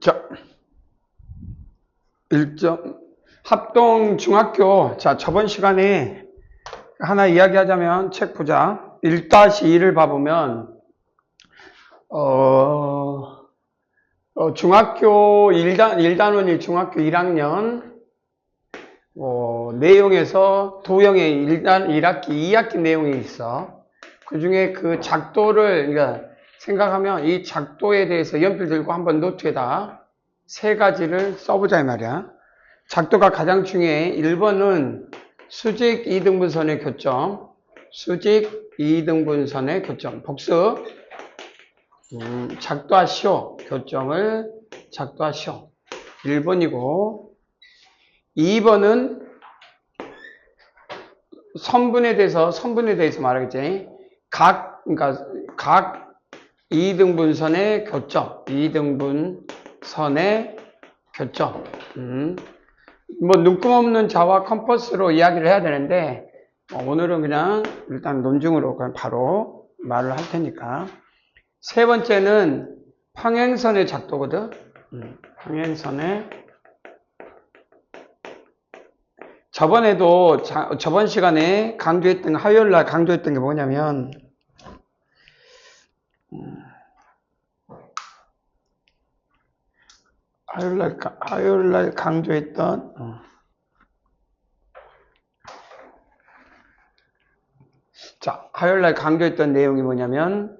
자, 1점 합동 중학교. 자, 저번 시간에 하나 이야기하자면 책 보자. 1-2를 봐보면 중학교 1단원이 중학교 1학년 내용에서 도형의 1학기, 2학기 내용이 있어. 그 중에 그 작도를 그러니까 생각하면 이 작도에 대해서 연필 들고 한번 노트에다 세 가지를 써보자 이 말이야. 작도가 가장 중요해. 1번은 수직 2등분선의 교점. 수직 2등분선의 교점. 복습. 작도하시오. 교점을 작도하시오. 1번이고 2번은 선분에 대해서 말하겠지. 그러니까 각 2등분선의 교점. 2등분선의 교점. 뭐 눈금 없는 자와 컴퍼스로 이야기를 해야 되는데 오늘은 그냥 일단 논증으로 그냥 바로 말을 할 테니까. 세 번째는 평행선의 작도거든. 평행선의 저번 시간에 강조했던 화요일날 강조했던 게 뭐냐면 화요일날 강조했던 화요일날 강조했던 내용이 뭐냐면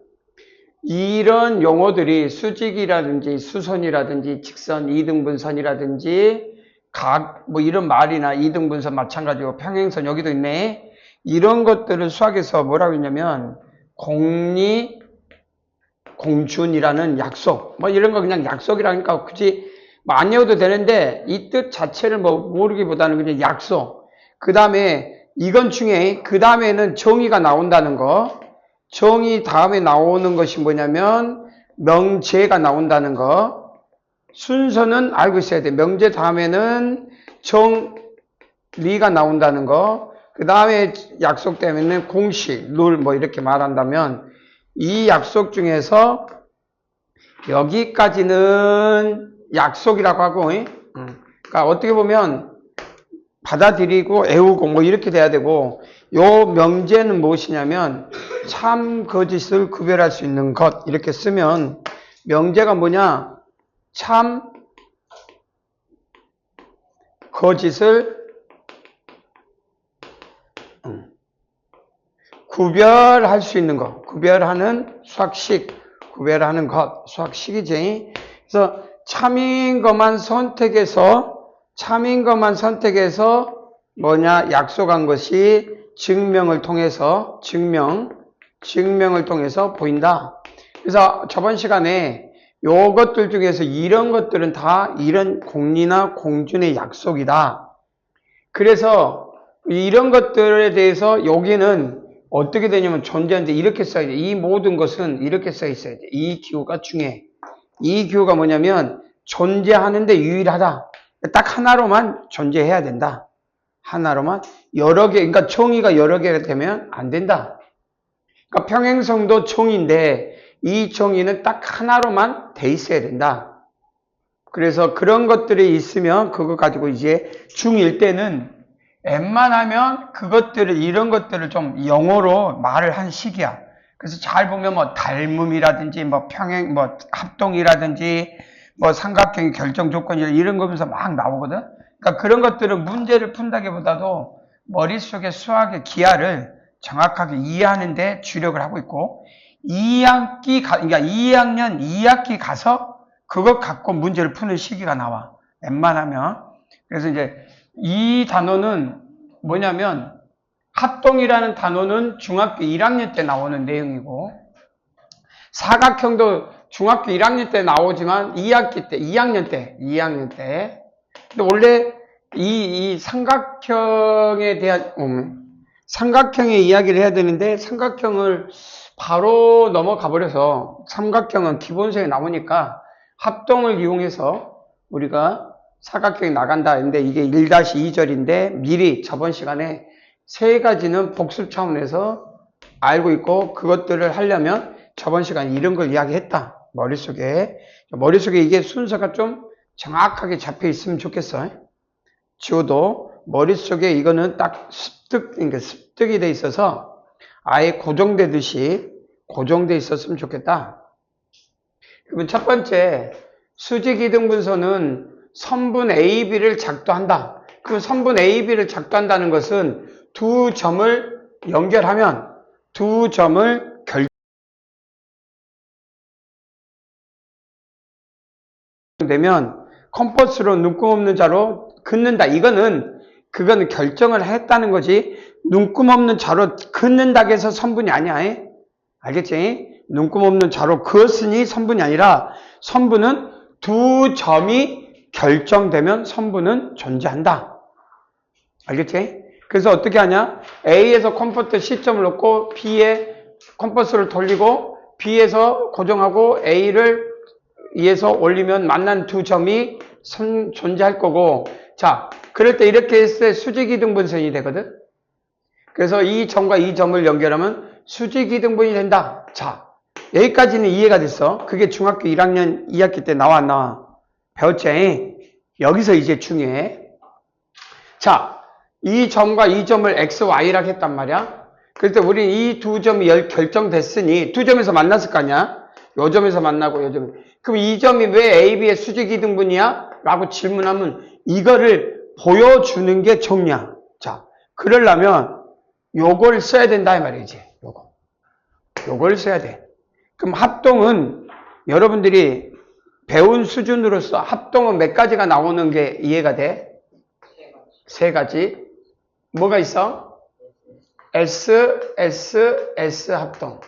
이런 용어들이 수직이라든지 수선이라든지 직선 2등분선이라든지 각 뭐 이런 말이나 2등분선 마찬가지고 평행선 여기도 있네. 이런 것들을 수학에서 뭐라고 했냐면 공리 공준이라는 약속 뭐 이런 거 그냥 약속이라니까 굳이 안 외워도 되는데 이 뜻 자체를 뭐 모르기보다는 그냥 약속. 그 다음에 이건 중에 그 다음에는 정의가 나온다는 거. 정의 다음에 나오는 것이 뭐냐면 명제가 나온다는 거. 순서는 알고 있어야 돼. 명제 다음에는 정리가 나온다는 거. 그 다음에 약속 때문에 공식, 룰 뭐 이렇게 말한다면 이 약속 중에서 여기까지는 약속이라고 하고, 그러니까 어떻게 보면 받아들이고 애우고 뭐 이렇게 돼야 되고, 요 명제는 무엇이냐면 참 거짓을 구별할 수 있는 것 이렇게 쓰면 명제가 뭐냐? 참 거짓을 구별할 수 있는 것, 구별하는 수학식, 구별하는 것, 수학식이지. 그래서 참인 것만 선택해서 뭐냐 약속한 것이 증명을 통해서 보인다. 그래서 저번 시간에 요것들 중에서 이런 것들은 다 이런 공리나 공준의 약속이다. 그래서 이런 것들에 대해서 여기는 어떻게 되냐면 존재하는데 이렇게 써야 돼. 이 모든 것은 이렇게 써 있어야 돼. 이 기호가 중요해. 이 기호가 뭐냐면 존재하는데 유일하다. 딱 하나로만 존재해야 된다. 하나로만 여러 개, 그러니까 정의가 여러 개가 되면 안 된다. 그러니까 평행선도 정의인데 이 정의는 딱 하나로만 돼 있어야 된다. 그래서 그런 것들이 있으면 그거 가지고 이제 중1 때는 웬만하면 이런 것들을 좀 영어로 말을 한 식이야. 그래서 잘 보면 뭐 닮음이라든지 뭐 평행, 뭐 합동이라든지 뭐 삼각형의 결정 조건이 이런 거면서 막 나오거든. 그러니까 그런 것들은 문제를 푼다기보다도 머릿속에 수학의 기하를 정확하게 이해하는 데 주력을 하고 있고 2학년 2학기 가서 그것 갖고 문제를 푸는 시기가 나와. 웬만하면. 그래서 이제 이 단어는 뭐냐면 합동이라는 단어는 중학교 1학년 때 나오는 내용이고 사각형도 중학교 1학년 때 나오지만 2학년 때. 근데 원래 이 삼각형에 대한 삼각형의 이야기를 해야 되는데 삼각형을 바로 넘어가 버려서 삼각형은 기본서에 나오니까 합동을 이용해서 우리가 사각형이 나간다 했는데 이게 1-2절인데 미리 저번 시간에 세 가지는 복습 차원에서 알고 있고 그것들을 하려면 저번 시간에 이런 걸 이야기했다. 머릿속에 이게 순서가 좀 정확하게 잡혀 있으면 좋겠어. 지워도 머릿속에 이거는 딱 그러니까 습득이 돼 있어서 아예 고정되듯이 고정돼 있었으면 좋겠다. 그러면 첫 번째, 수직이등분선은 선분 AB를 작도한다. 그 선분 AB를 작도한다는 것은 두 점을 연결하면 두 점을 결정되면 컴퍼스로 눈금 없는 자로 긋는다. 그거는 결정을 했다는 거지. 눈금 없는 자로 긋는다고 해서 선분이 아니야. 알겠지? 눈금 없는 자로 그었으니 선분이 아니라 선분은 두 점이 결정되면 선분은 존재한다. 알겠지? 그래서 어떻게 하냐? A에서 컴포트 C점을 놓고 B에 컴퍼스를 돌리고 B에서 고정하고 A를 E에서 올리면 만난 두 점이 존재할 거고, 자, 그럴 때 이렇게 했을 때 수직이등분선이 되거든? 그래서 이 점과 이 점을 연결하면 수직이등분이 된다. 자, 여기까지는 이해가 됐어. 그게 중학교 1학년 2학기 때 나와 안 나와? 배웠지? 여기서 이제 중요해. 자, 이 점과 이 점을 x, y라고 했단 말이야. 그럴 때 우리는 이 두 점이 결정됐으니 두 점에서 만났을 거 아니야? 요 점에서 만나고 요 점. 그럼 이 점이 왜 A, B의 수직이등분이야? 라고 질문하면 이거를 보여주는 게 정리야. 자, 그러려면 요걸 써야 된다 이 말이지. 요걸 써야 돼. 그럼 합동은 여러분들이 배운 수준으로서 합동은 몇 가지가 나오는 게 이해가 돼? 세 가지. 뭐가 있어? S, S, S 합동.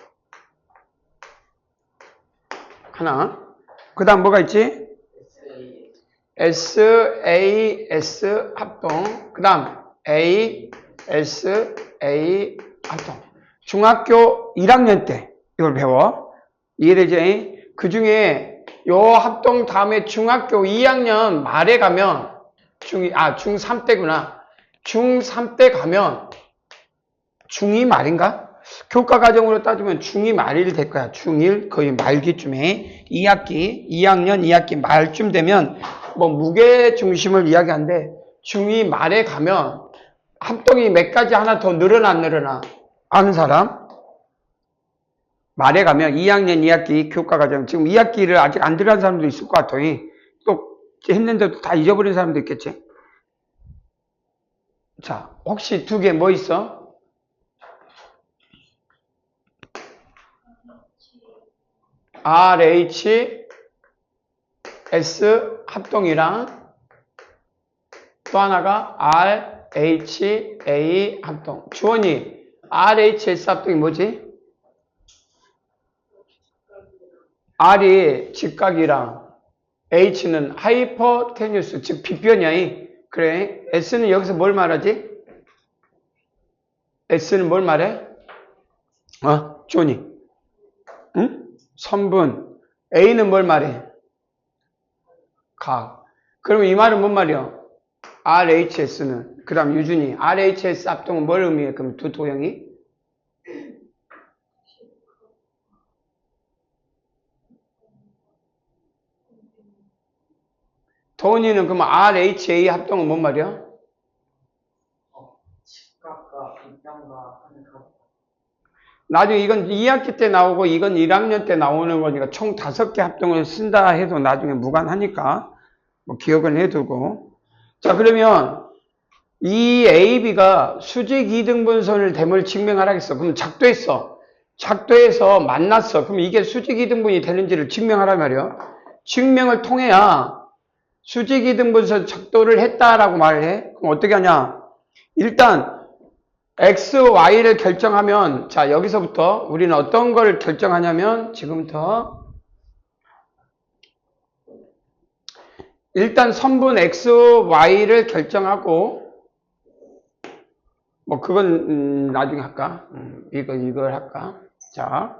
하나. 그 다음 뭐가 있지? S, A, S 합동. 그 다음 A, S, A 합동. 중학교 1학년 때 이걸 배워. 이해되지? 그 중에 요 합동 다음에 중학교 2학년 말에 가면 중3 때구나. 중3 때 가면 중2 말인가? 교과 과정으로 따지면 중2 말이 될 거야. 중1 거의 말기쯤에 2학년 2학기 말쯤 되면 뭐 무게 중심을 이야기하는데 중2 말에 가면 합동이 몇 가지 하나 더 늘어나 안 늘어나? 아는 사람? 말에 가면 2학년 2학기 교과 과정 지금 2학기를 아직 안 들어간 사람도 있을 것 같아. 또 했는데도 다 잊어버린 사람도 있겠지. 자, 혹시 두 개 뭐 있어? RH, S 합동이랑 또 하나가 RH, A 합동. 주원이 RH, S 합동이 뭐지? R이 직각이랑 H는 하이퍼테뉴스, 즉 빗변이야. 그래. S는 여기서 뭘 말하지? S는 뭘 말해? 주원이. 응? 선분. A는 뭘 말해? 각. 그러면 이 말은 뭔 말이야? RHS는. 그 다음 유준이. RHS 합동은 뭘 의미해? 그럼 두 도형이? 도훈이는 그러면 RHA 합동은 뭔 말이야? 직각과 빗변과 하는 각. 나중에 이건 2학기 때 나오고 이건 1학년 때 나오는 거니까 총 5개 합동을 쓴다 해도 나중에 무관하니까 뭐 기억은 해두고. 자, 그러면 이 AB가 수직 이등분선을 됨을 증명하라겠어. 그럼 작도했어. 작도해서 만났어. 그럼 이게 수직 이등분이 되는지를 증명하란 말이야. 증명을 통해야 수직 이등분선 작도를 했다라고 말을 해. 그럼 어떻게 하냐? 일단 X, Y를 결정하면, 자, 여기서부터 우리는 어떤 걸 결정하냐면, 지금부터, 일단 선분 X, Y를 결정하고, 뭐, 그건, 나중에 할까? 이걸 할까? 자,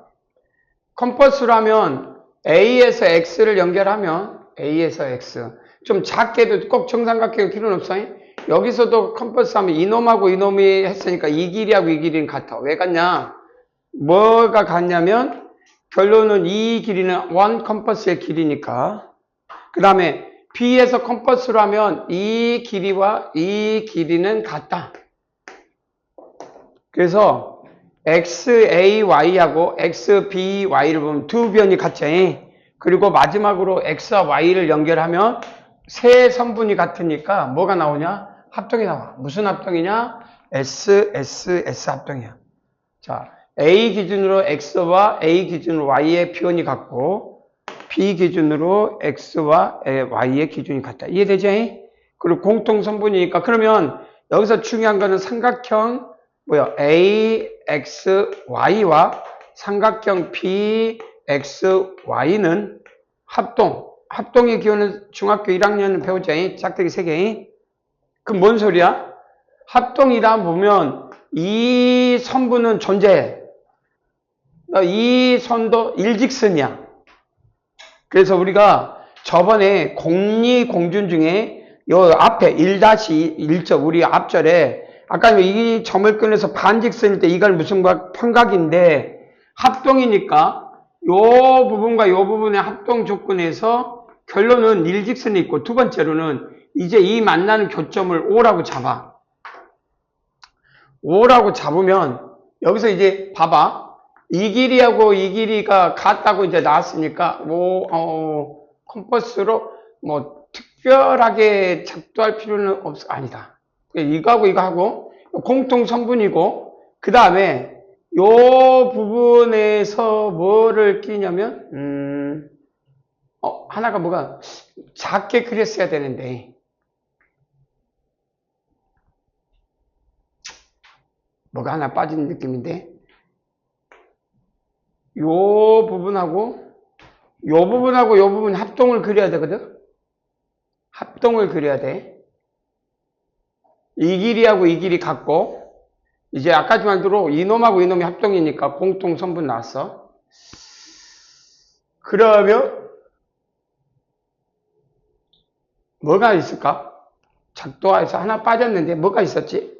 컴퍼스로 하면, A에서 X를 연결하면, A에서 X. 좀 작게도 꼭 정삼각형일 필요는 없어. 여기서도 컴퍼스 하면 이놈하고 이놈이 했으니까 이 길이하고 이 길이는 같아. 왜 같냐? 뭐가 같냐면 결론은 이 길이는 원 컴퍼스의 길이니까. 그 다음에 B에서 컴퍼스로 하면 이 길이와 이 길이는 같다. 그래서 XAY하고 XBY를 보면 두 변이 같지. 그리고 마지막으로 X와 Y를 연결하면 세 선분이 같으니까 뭐가 나오냐? 합동이 나와. 무슨 합동이냐? S 합동이야. 자, A 기준으로 X와 A 기준으로 Y의 표현이 같고 B 기준으로 X와 Y의 기준이 같다. 이해되지? 그리고 공통선분이니까 그러면 여기서 중요한 거는 삼각형 AXY와 삼각형 BXY는 합동의 기호는 중학교 1학년 배우자 짝대기 3개. 그럼 뭔 소리야? 합동이다 보면 이 선분은 존재해. 이 선도 일직선이야. 그래서 우리가 저번에 공리공준 중에 요 앞에 1-1절 우리 앞절에 아까 이 점을 끊어서 반직선일 때 이걸 무슨 평각인데 합동이니까 요 부분과 요 부분의 합동 조건에서 결론은 일직선이 있고 두 번째로는 이제 이 만나는 교점을 O라고 잡아. O라고 잡으면 여기서 이제 봐봐. 이 길이하고 이 길이가 같다고 이제 나왔으니까 컴퍼스로 뭐 특별하게 작도할 필요는 아니다. 이거하고 이거하고 공통 성분이고 그 다음에 요 부분에서 뭐를 끼냐면 하나가 뭐가 작게 그렸어야 되는데 뭐가 하나 빠진 느낌인데 요 부분하고 요 부분 합동을 그려야 되거든. 합동을 그려야 돼. 이 길이하고 이 길이 같고 이제 아까 말대로 이놈하고 이놈이 합동이니까 공통 선분 나왔어. 그러면 뭐가 있을까? 작도화에서 하나 빠졌는데 뭐가 있었지?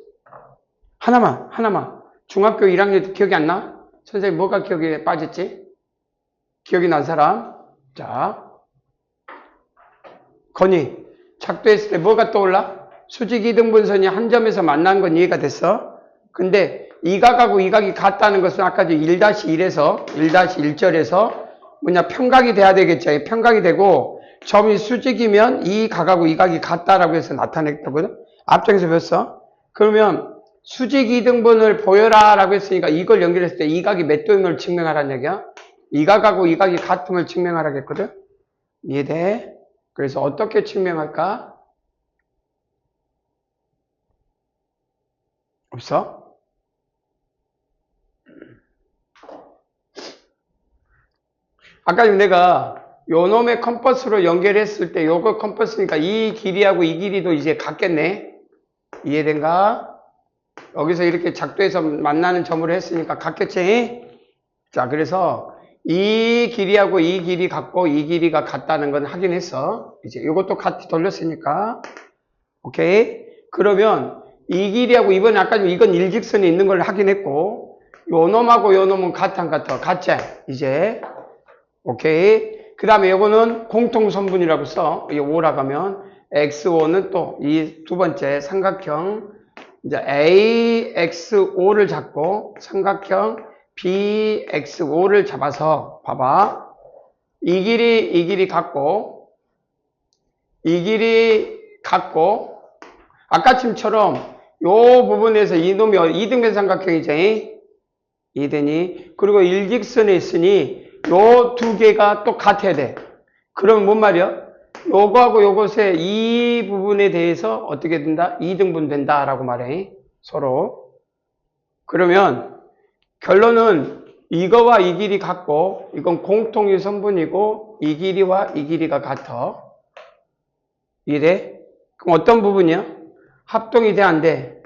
하나만 중학교 1학년 때 기억이 안 나? 선생님 뭐가 기억에 빠졌지? 기억이 난 사람? 자, 건이 작도했을 때 뭐가 떠올라? 수직 이등분선이 한 점에서 만난 건 이해가 됐어? 근데 이 각하고 이 각이 같다는 것은 아까 1-1에서 1-1절에서 뭐냐 평각이 돼야 되겠죠. 평각이 되고 점이 수직이면 이 각하고 이 각이 같다라고 해서 나타냈거든. 앞장에서 배웠어. 그러면 수직 이등분을 보여라 라고 했으니까 이걸 연결했을 때 이 각이 몇 도인 걸 증명하라는 얘기야. 이 각하고 이 각이 같음을 증명하라고 했거든. 이해돼? 그래서 어떻게 증명할까? 없어? 아까 내가 요 놈의 컴퍼스로 연결했을 때 요거 컴퍼스니까 이 길이하고 이 길이도 이제 같겠네. 이해된가? 여기서 이렇게 작도해서 만나는 점으로 했으니까 같겠지? 자, 그래서 이 길이하고 이 길이 같고 이 길이가 같다는 건 확인했어. 이제 이것도 같이 돌렸으니까. 오케이? 그러면 이 길이하고 이번에 아까 이건 일직선에 있는 걸 확인했고 요 놈하고 요 놈은 같아 안 같아? 같지? 이제 오케이? 그 다음에 요거는 공통선분이라고 써. 이 O라고 하면 XO는 또 이 두 번째 삼각형 이제 AXO를 잡고 삼각형 BXO를 잡아서 봐봐. 이 길이 같고 이 길이 같고 아까쯤처럼 요 부분에서 이놈이 이등변 삼각형이지. 이등이 그리고 일직선에 있으니 요 두 개가 또 같아야 돼. 그러면 뭔 말이야? 요거하고 요것의 이 부분에 대해서 어떻게 된다? 이등분 된다라고 말해. 서로. 그러면 결론은 이거와 이 길이 같고 이건 공통의 선분이고 이 길이와 이 길이가 같아. 이해돼? 그럼 어떤 부분이야? 합동이 돼 안 돼?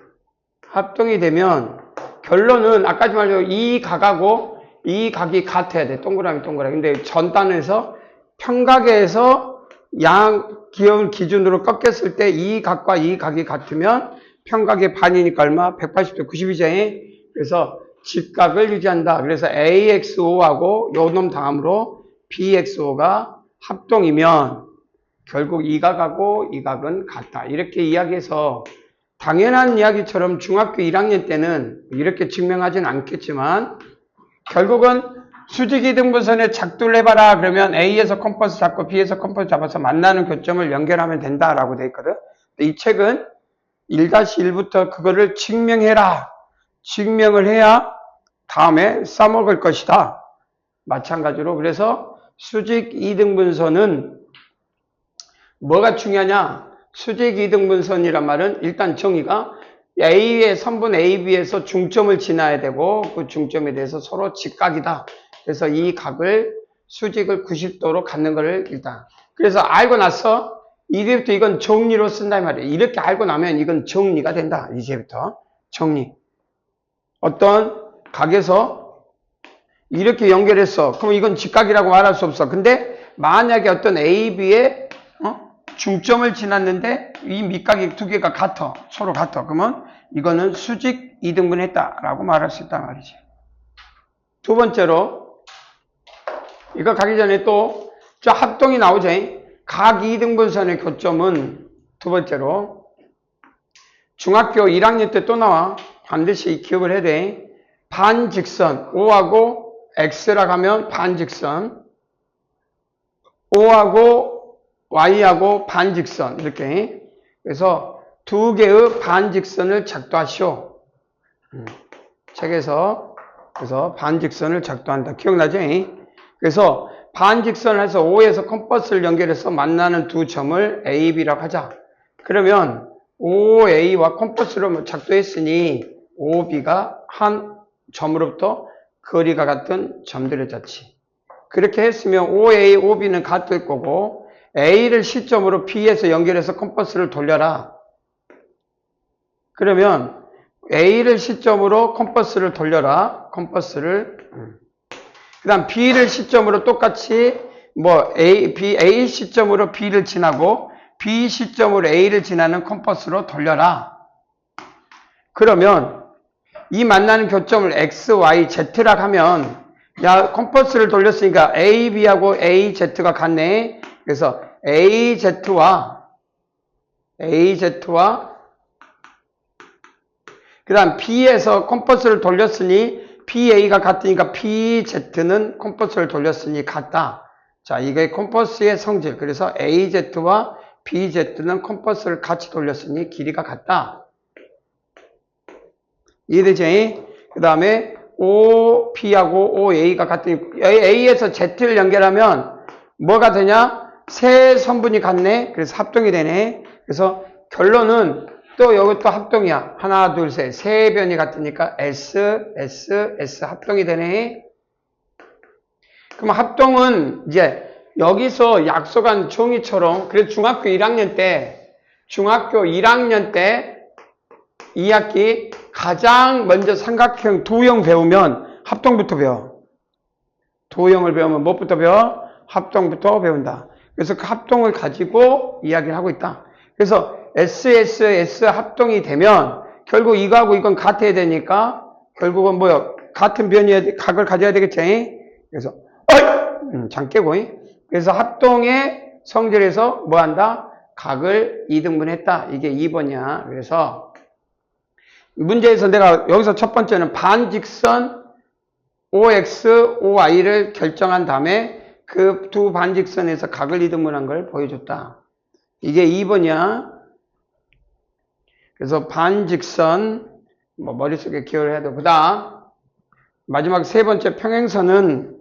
합동이 되면 결론은 아까 말대로 이 각하고 이 각이 같아야 돼. 동그라미. 근데 전단에서 평각에서 양 기억을 기준으로 꺾였을 때 이 각과 이 각이 같으면 평각의 반이니까 얼마? 180도 92제. 그래서 직각을 유지한다. 그래서 AXO하고 요 놈 다음으로 BXO가 합동이면 결국 이 각하고 이 각은 같다. 이렇게 이야기해서 당연한 이야기처럼 중학교 1학년 때는 이렇게 증명하진 않겠지만 결국은 수직이등분선의 작두를 해봐라. 그러면 A에서 컴퍼스 잡고 B에서 컴퍼스 잡아서 만나는 교점을 연결하면 된다라고 돼 있거든. 이 책은 1-1부터 그거를 증명해라. 증명을 해야 다음에 써먹을 것이다. 마찬가지로 그래서 수직 이등분선은 뭐가 중요하냐? 수직 이등분선이란 말은 일단 정의가 A의 선분 AB에서 중점을 지나야 되고 그 중점에 대해서 서로 직각이다. 그래서 이 각을 수직을 90도로 갖는 것을 일단 그래서 알고 나서 이제부터 이건 정리로 쓴다 이 말이에요. 이렇게 알고 나면 이건 정리가 된다. 이제부터 정리. 어떤 각에서 이렇게 연결했어. 그럼 이건 직각이라고 말할 수 없어. 근데 만약에 어떤 AB의 중점을 지났는데 이 밑각이 두 개가 같아. 서로 같아. 그러면 이거는 수직 이등분했다라고 말할 수 있단 말이지. 두 번째로 이거 가기 전에 또 저 합동이 나오죠. 각 이등분선의 교점은 두 번째로 중학교 1학년 때 또 나와. 반드시 기억을 해야 돼. 반직선 O하고 X라고 하면 반직선 O하고 Y하고 반직선 이렇게 그래서 두 개의 반직선을 작도하시오. 책에서 그래서 반직선을 작도한다. 기억나지? 그래서 반직선을 해서 O에서 컴퍼스를 연결해서 만나는 두 점을 A, B라고 하자. 그러면 OA와 컴퍼스로 작도했으니 OB가 한 점으로부터 거리가 같은 점들의 자치. 그렇게 했으면 OA, OB는 같을 거고 A를 시점으로 B에서 연결해서 컴퍼스를 돌려라. 그러면 A를 시점으로 컴퍼스를 돌려라. 컴퍼스를 그 다음 B를 시점으로 똑같이 A 시점으로 B를 지나고 B 시점으로 A를 지나는 컴퍼스로 돌려라. 그러면 이 만나는 교점을 X, Y, Z라고 하면 야 컴퍼스를 돌렸으니까 A, B하고 A, Z가 같네. 그래서 AZ와 그 다음 B에서 컴퍼스를 돌렸으니 BA가 같으니까 BZ는 컴퍼스를 돌렸으니 같다. 자, 이게 컴퍼스의 성질. 그래서 AZ와 BZ는 컴퍼스를 같이 돌렸으니 길이가 같다. 이해되지? 그 다음에 OB하고 OA가 같으니 A에서 Z를 연결하면 뭐가 되냐? 세 선분이 같네. 그래서 합동이 되네. 그래서 결론은 또 여기 또 합동이야. 하나, 둘, 셋. 세 변이 같으니까 S 합동이 되네. 그럼 합동은 이제 여기서 약속한 종이처럼 그래서 중학교 1학년 때 2학기 가장 먼저 삼각형 도형 배우면 합동부터 배워. 도형을 배우면 무엇부터 배워? 합동부터 배운다. 그래서 그 합동을 가지고 이야기를 하고 있다. 그래서 S 합동이 되면 결국 이거하고 이건 같아야 되니까 결국은 뭐요? 같은 변이의 각을 가져야 되겠지? 그래서 장 깨고 그래서 합동의 성질에서 뭐 한다? 각을 이등분했다. 이게 2번이야. 그래서 문제에서 내가 여기서 첫 번째는 반직선 OX, OY를 결정한 다음에 그 두 반직선에서 각을 이등분한 걸 보여줬다. 이게 2번이야. 그래서 반직선 머릿속에 기억을 해야 돼. 그다음 마지막 세 번째 평행선은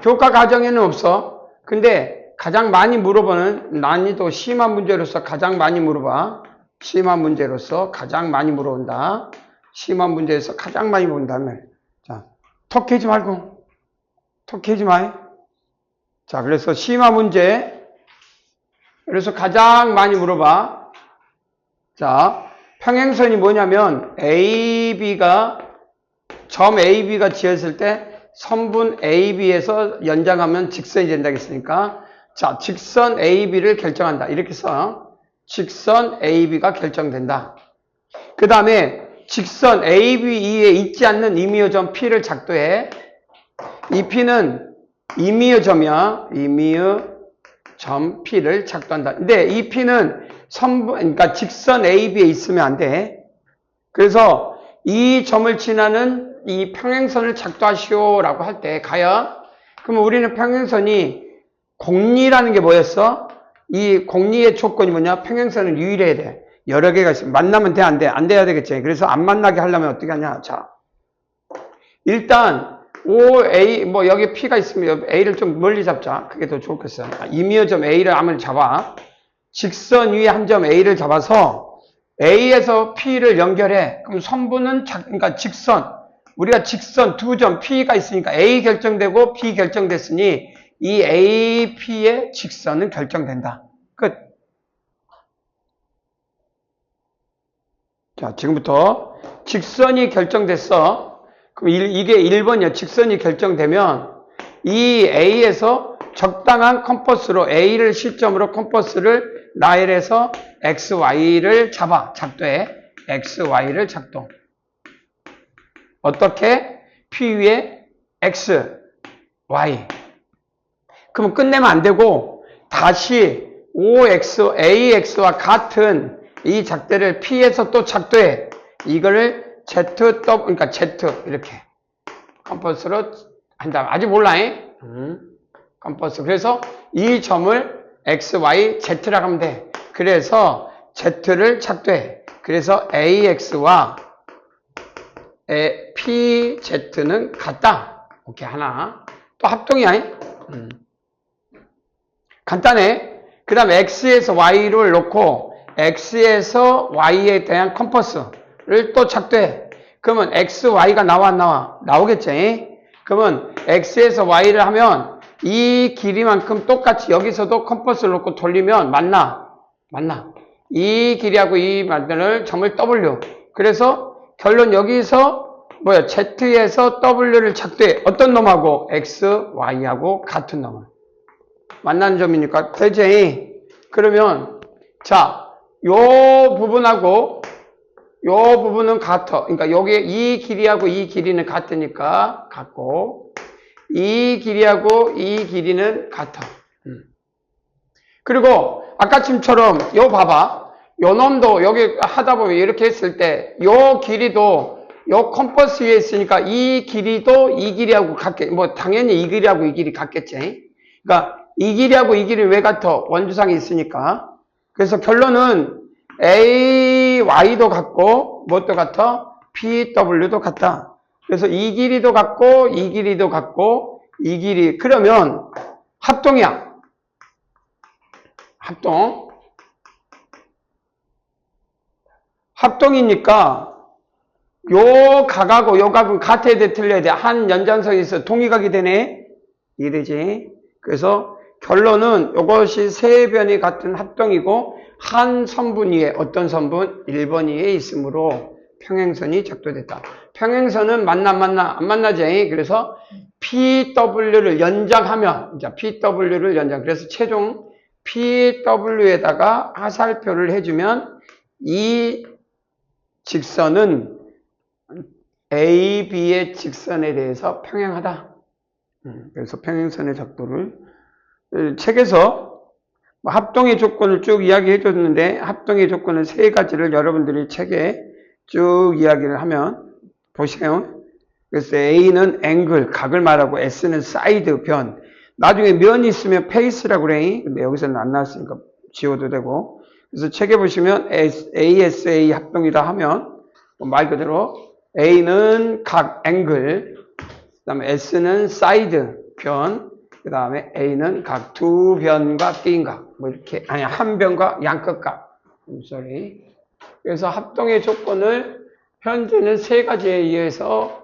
교과 과정에는 없어. 근데 가장 많이 물어보는 난이도 심한 문제로서 가장 많이 물어봐. 심한 문제로서 가장 많이 물어본다. 심한 문제에서 가장 많이 본다면 자, 턱해지 말고 턱해지 마. 자, 그래서 심한 문제 그래서 가장 많이 물어봐. 자, 평행선이 뭐냐면 점 AB가 지었을 때 선분 AB에서 연장하면 직선이 된다고 했으니까 자, 직선 AB를 결정한다. 이렇게 써. 직선 AB가 결정된다. 그 다음에 직선 ABE에 있지 않는 이미어점 P를 작도해. 이 P는 이미어점이야. 이미어점 P를 작도한다. 근데 이 P는 그러니까 직선 AB에 있으면 안 돼. 그래서 이 점을 지나는 이 평행선을 작도하시오라고 할 때 과연 그러면 우리는 평행선이 공리라는 게 뭐였어? 이 공리의 조건이 뭐냐? 평행선은 유일해야 돼. 여러 개가 있으면 만나면 돼, 안 돼? 안 돼야 되겠지. 그래서 안 만나게 하려면 어떻게 하냐? 자, 일단 OA 뭐 여기 P가 있으면 A를 좀 멀리 잡자. 그게 더 좋겠어. 이미어점 A를 한번 잡아. 직선 위에 한 점 A를 잡아서 A에서 P를 연결해. 그럼 선분은 그러니까 직선 우리가 직선 두 점 P가 있으니까 A 결정되고 P 결정됐으니 이 AP의 직선은 결정된다. 끝. 자, 지금부터 직선이 결정됐어. 그럼 이게 1번이야. 직선이 결정되면 이 A에서 적당한 컴퍼스로 A를 시점으로 컴퍼스를 나열해서 XY를 작도해. XY를 작동. 어떻게? P 위에 X, Y. 그럼 끝내면 안 되고 다시 OX, AX와 같은 이 작대를 P에서 또 작도해. 이거를 Z, 그러니까 Z 이렇게 컴퍼스로 한다. 아직 몰라. 컴퍼스. 그래서 이 점을 X, Y, Z라고 하면 돼. 그래서 Z를 작도해. 그래서 AX와 PZ는 같다. 오케이, 하나. 또 합동이야. 간단해. 그 다음에 X에서 Y를 놓고 X에서 Y에 대한 컴퍼스를 또 작도해. 그러면 X, Y가 나와 안 나와? 나오겠지? 그러면 X에서 Y를 하면 이 길이만큼 똑같이 여기서도 컴퍼스를 놓고 돌리면 맞나? 이 길이하고 이 만드는 점을 W. 그래서 결론 여기서 Z에서 W를 작도해. 어떤 놈하고? X, Y하고 같은 놈을. 만나는 점이니까 되지. 그러면 자, 요 부분하고 요 부분은 같아. 그러니까 여기 이 길이하고 이 길이는 같으니까 같고 이 길이하고 이 길이는 같아. 그리고 아까쯤처럼 요 봐봐. 요 놈도 여기 하다 보면 이렇게 했을 때 요 길이도 요 컴퍼스 위에 있으니까 이 길이도 이 길이하고 같겠. 당연히 이 길이하고 이 길이 같겠지. 그러니까 이 길이하고 이 길이 왜 같아? 원주상에 있으니까. 그래서 결론은 AY도 같고 뭣도 같아? PW도 같다. 그래서 이 길이도 같고 이 길이도 같고 이 길이 그러면 합동이야. 합동이니까 요 각하고 요 각은 같아야 돼, 틀려야 돼? 한 연장선이 있어 동의각이 되네. 이해되지? 그래서 결론은 이것이 세 변이 같은 합동이고 한 선분 위에 어떤 선분? 1번 위에 있으므로 평행선이 작도됐다. 평행선은 안 만나지? 그래서 PW를 연장하면 이제 PW를 연장. 그래서 최종 PW에다가 화살표를 해주면 이 직선은 AB의 직선에 대해서 평행하다. 그래서 평행선의 작도를 책에서 합동의 조건을 쭉 이야기해 줬는데 합동의 조건은 세 가지를 여러분들이 책에 쭉 이야기를 하면 보세요. 그래서 A는 앵글, 각을 말하고 S는 사이드, 변. 나중에 면이 있으면 페이스라고 그래. 근데 여기서는 안 나왔으니까 지워도 되고. 그래서 책에 보시면 ASA 합동이다 하면 말 그대로 A는 각, 앵글, 그 다음에 S는 사이드, 변, 그 다음에 A는 각 두 변과 띵각, 이렇게, 한 변과 양끝각. 그래서 합동의 조건을 현재는 세 가지에 의해서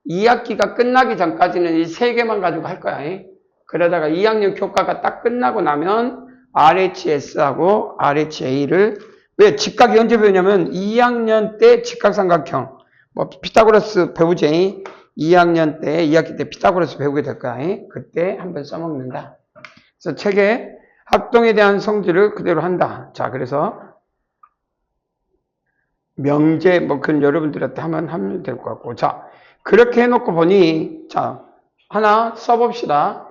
2학기가 끝나기 전까지는 이 세 개만 가지고 할 거야. 그러다가 2학년 교과가 딱 끝나고 나면 RHS하고 RHA를 왜 직각이 언제 배우냐면 2학년 때 직각삼각형 피타고라스 배우지. 2학년 때 2학기 때 피타고라스 배우게 될 거야. 그때 한번 써먹는다. 그래서 책에 합동에 대한 성질을 그대로 한다. 자, 그래서 명제, 뭐, 그런 여러분들한테 하면 될 것 같고. 자, 그렇게 해놓고 보니, 자, 하나 써봅시다.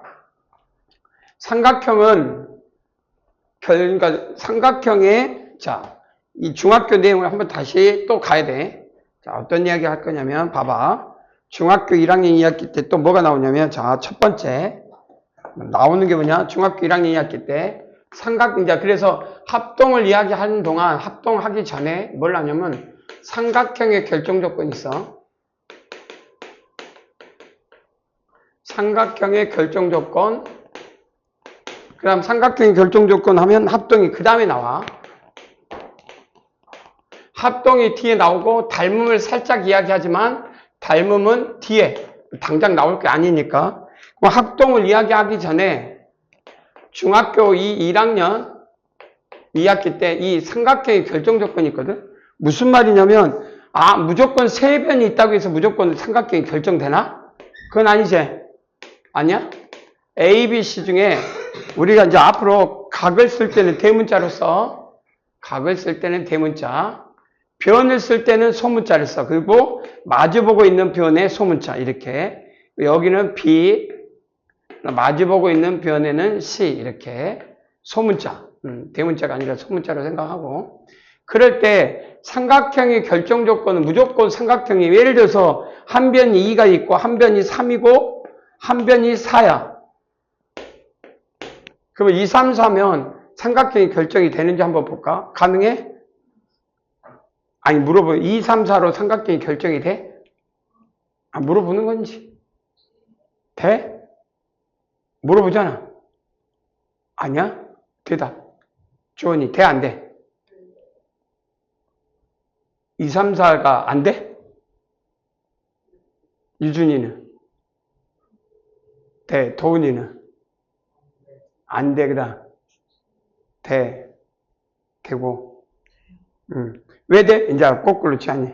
삼각형은, 그러니까 삼각형의, 자, 이 중학교 내용을 한번 다시 또 가야 돼. 자, 어떤 이야기 할 거냐면, 봐봐. 중학교 1학년 2학기 때 또 뭐가 나오냐면, 자, 첫 번째. 나오는 게 뭐냐? 중학교 1학년 2학기 때 이제 그래서 합동을 이야기하는 동안 합동하기 전에 뭘 하냐면 삼각형의 결정 조건이 있어. 삼각형의 결정 조건. 그 다음 삼각형의 결정 조건 하면 합동이 그 다음에 나와. 합동이 뒤에 나오고 닮음을 살짝 이야기하지만 닮음은 뒤에 당장 나올 게 아니니까. 합동을 이야기하기 전에 중학교 1학년 2학기 때 이 삼각형의 결정 조건이 있거든. 무슨 말이냐면 무조건 세 변이 있다고 해서 무조건 삼각형이 결정되나? 그건 아니지. 아니야? A, B, C 중에 우리가 이제 앞으로 각을 쓸 때는 대문자로 써. 각을 쓸 때는 대문자. 변을 쓸 때는 소문자를 써. 그리고 마주보고 있는 변의 소문자 이렇게. 여기는 B, 마주보고 있는 변에는 C 이렇게 소문자. 대문자가 아니라 소문자로 생각하고. 그럴 때 삼각형의 결정 조건은 무조건 삼각형이 예를 들어서 한 변이 2가 있고 한 변이 3이고 한 변이 4야. 그러면 2, 3, 4면 삼각형이 결정이 되는지 한번 볼까? 가능해? 아니 물어보 2, 3, 4로 삼각형이 결정이 돼? 물어보는 건지. 돼? 물어보잖아. 아니야? 대답. 주원이 돼? 안 돼? 2, 3, 4가 안 돼? 유준이는? 돼. 도훈이는? 안 돼. 그다. 돼. 되고. 왜 돼? 이제 거꾸로 치하니.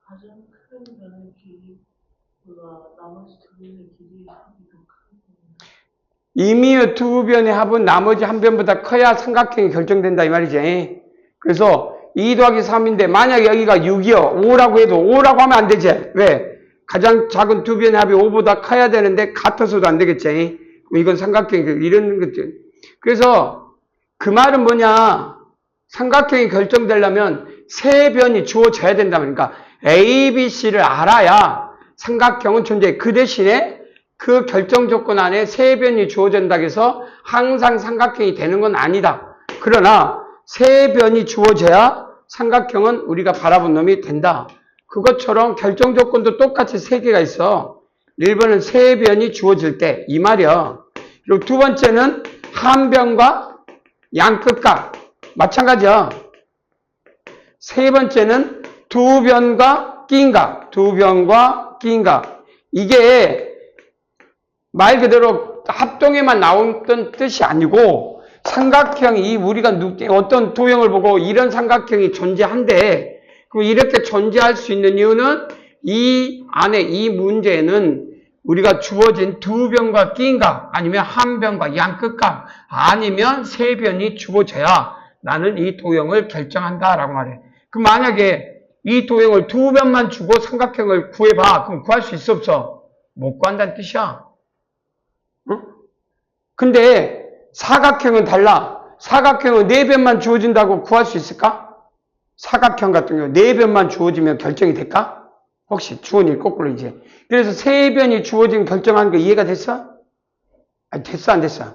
가장 큰 변의 길이보다 나머지 두 변의 길이의 합이 더 크다. 이미 두 변의 합은 나머지 한 변보다 커야 삼각형이 결정된다 이 말이지. 그래서 2 더하기 3인데 만약에 여기가 6이요. 5라고 해도 5라고 하면 안 되지. 왜? 가장 작은 두 변의 합이 5보다 커야 되는데 같아서도 안 되겠지. 이건 삼각형이 이런 것들. 그래서 그 말은 뭐냐? 삼각형이 결정되려면 세 변이 주어져야 된다. 그러니까 A, B, C를 알아야 삼각형은 존재해. 그 대신에 그 결정 조건 안에 세 변이 주어진다고 해서 항상 삼각형이 되는 건 아니다. 그러나 세 변이 주어져야 삼각형은 우리가 바라본 놈이 된다. 그것처럼 결정 조건도 똑같이 세 개가 있어. 1번은 세 변이 주어질 때 이 말이야. 그리고 두 번째는 한 변과 양끝각 마찬가지야. 세 번째는 두 변과 끼인각, 두 변과 끼인각. 이게 말 그대로 합동에만 나왔던 뜻이 아니고 삼각형이 우리가 어떤 도형을 보고 이런 삼각형이 존재한대. 그럼 이렇게 존재할 수 있는 이유는 이 안에 이 문제는 우리가 주어진 두 변과 끼인각 아니면 한 변과 양끝각 아니면 세 변이 주어져야 나는 이 도형을 결정한다라고 말해. 그럼 만약에 이 도형을 두 변만 주고 삼각형을 구해봐. 그럼 구할 수 있어 없어? 못 구한다는 뜻이야. 응? 근데 사각형은 달라. 사각형은 네 변만 주어진다고 구할 수 있을까? 사각형 같은 경우 네 변만 주어지면 결정이 될까? 혹시 주어질 거꾸로 이제. 그래서 세 변이 주어지면 결정하는 거 이해가 됐어? 아니, 됐어 안 됐어?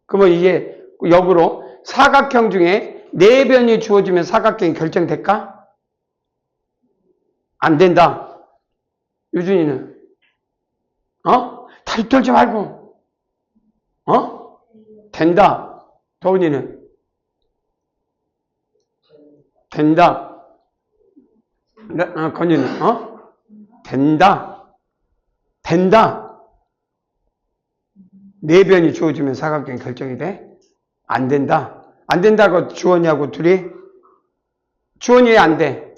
그러면 이제 역으로 사각형 중에 네 변이 주어지면 사각형이 결정될까? 안 된다. 유준이는? 다리 떨지 말고. 된다. 도훈이는? 된다. 건이는? 된다. 된다. 네 변이 주어지면 사각형이 결정이 돼? 안 된다. 안 된다고 주원이하고 둘이? 주원이 왜 안 돼?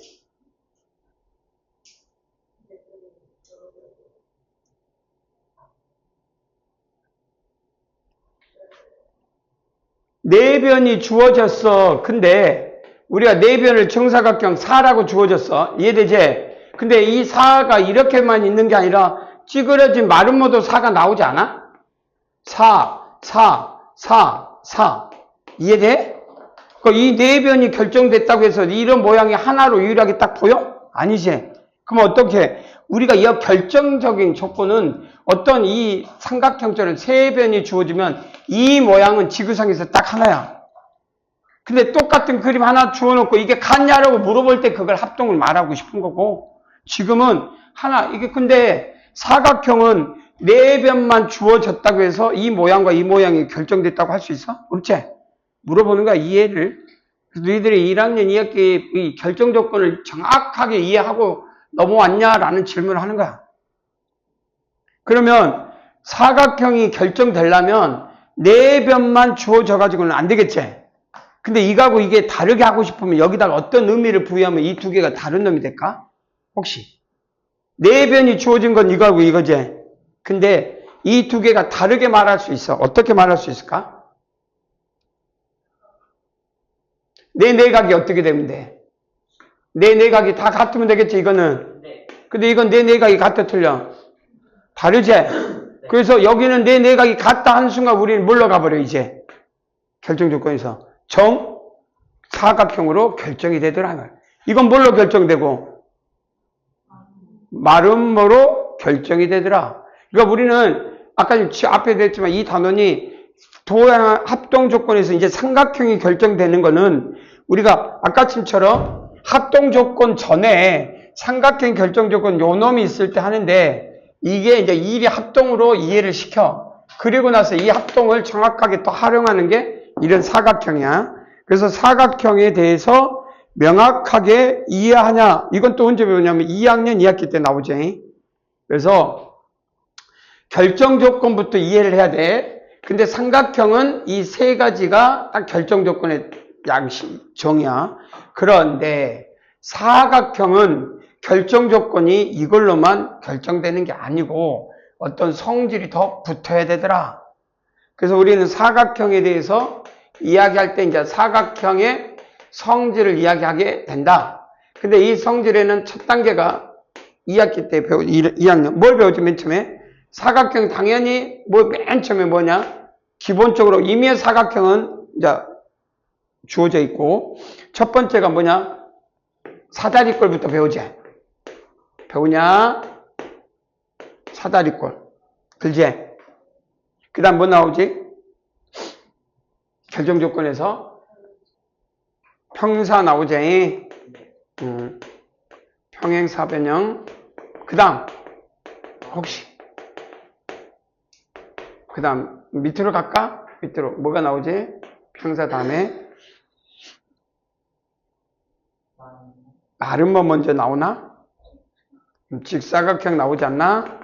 내변이 주어졌어. 근데 우리가 내변을 정사각형 4라고 주어졌어. 이해되지? 근데 이 4가 이렇게만 있는 게 아니라 찌그러진 마름모도 4가 나오지 않아? 4, 4, 4, 4. 이해돼? 이 내변이 결정됐다고 해서 이런 모양이 하나로 유일하게 딱 보여? 아니지. 그럼 어떻게? 우리가 이 결정적인 조건은 어떤 이 삼각형처럼 세 변이 주어지면 이 모양은 지구상에서 딱 하나야. 근데 똑같은 그림 하나 주워놓고 이게 같냐라고 물어볼 때 그걸 합동을 말하고 싶은 거고, 지금은 하나, 이게 근데 사각형은 네 변만 주어졌다고 해서 이 모양과 이 모양이 결정됐다고 할 수 있어? 없지? 물어보는 거야, 이해를. 그래서 너희들이 1학년 2학기 이 결정 조건을 정확하게 이해하고 넘어왔냐라는 질문을 하는 거야. 그러면 사각형이 결정되려면 네 변만 주어져 가지고는 안 되겠지? 근데 이거하고 이게 다르게 하고 싶으면 여기다가 어떤 의미를 부여하면 이 두 개가 다른 놈이 될까? 혹시? 네 변이 주어진 건 이거하고 이거지? 근데 이 두 개가 다르게 말할 수 있어. 어떻게 말할 수 있을까? 내 내각이 어떻게 되면 돼? 내 내각이 다 같으면 되겠지, 이거는. 근데 이건 내 내각이 같아, 틀려? 다르지? 그래서 여기는 내 내각이 같다 하는 순간 우리는 뭘로 가버려, 이제? 결정 조건에서. 사각형으로 결정이 되더라. 이건 뭘로 결정되고? 마름모로 결정이 되더라. 그러니까 우리는 아까 앞에 됐지만 이 단원이 도형 합동 조건에서 이제 삼각형이 결정되는 거는 우리가 아까쯤처럼 합동 조건 전에 삼각형 결정 조건 요 놈이 있을 때 하는데 이게 이제 일이 합동으로 이해를 시켜. 그리고 나서 이 합동을 정확하게 또 활용하는 게 이런 사각형이야. 그래서 사각형에 대해서 명확하게 이해하냐. 이건 또 언제 배우냐면 2학년 2학기 때 나오지. 그래서 결정 조건부터 이해를 해야 돼. 근데 삼각형은 이 세 가지가 딱 결정 조건의 정이야. 그런데 사각형은 결정 조건이 이걸로만 결정되는 게 아니고 어떤 성질이 더 붙어야 되더라. 그래서 우리는 사각형에 대해서 이야기할 때 이제 사각형의 성질을 이야기하게 된다. 근데 이 성질에는 첫 단계가 2학기 때 2학년. 뭘 배우지, 맨 처음에? 사각형 당연히 맨 처음에 뭐냐? 기본적으로 임의의 사각형은 이제 주어져 있고, 첫 번째가 뭐냐? 사다리꼴부터 배우지. 배우냐? 사다리꼴. 들지? 그 다음 뭐 나오지? 결정 조건에서 평사 나오지. 평행사변형. 그 다음 혹시 그 다음 밑으로 갈까? 밑으로 뭐가 나오지? 평사 다음에 마름모 먼저 나오나? 직사각형 나오지 않나?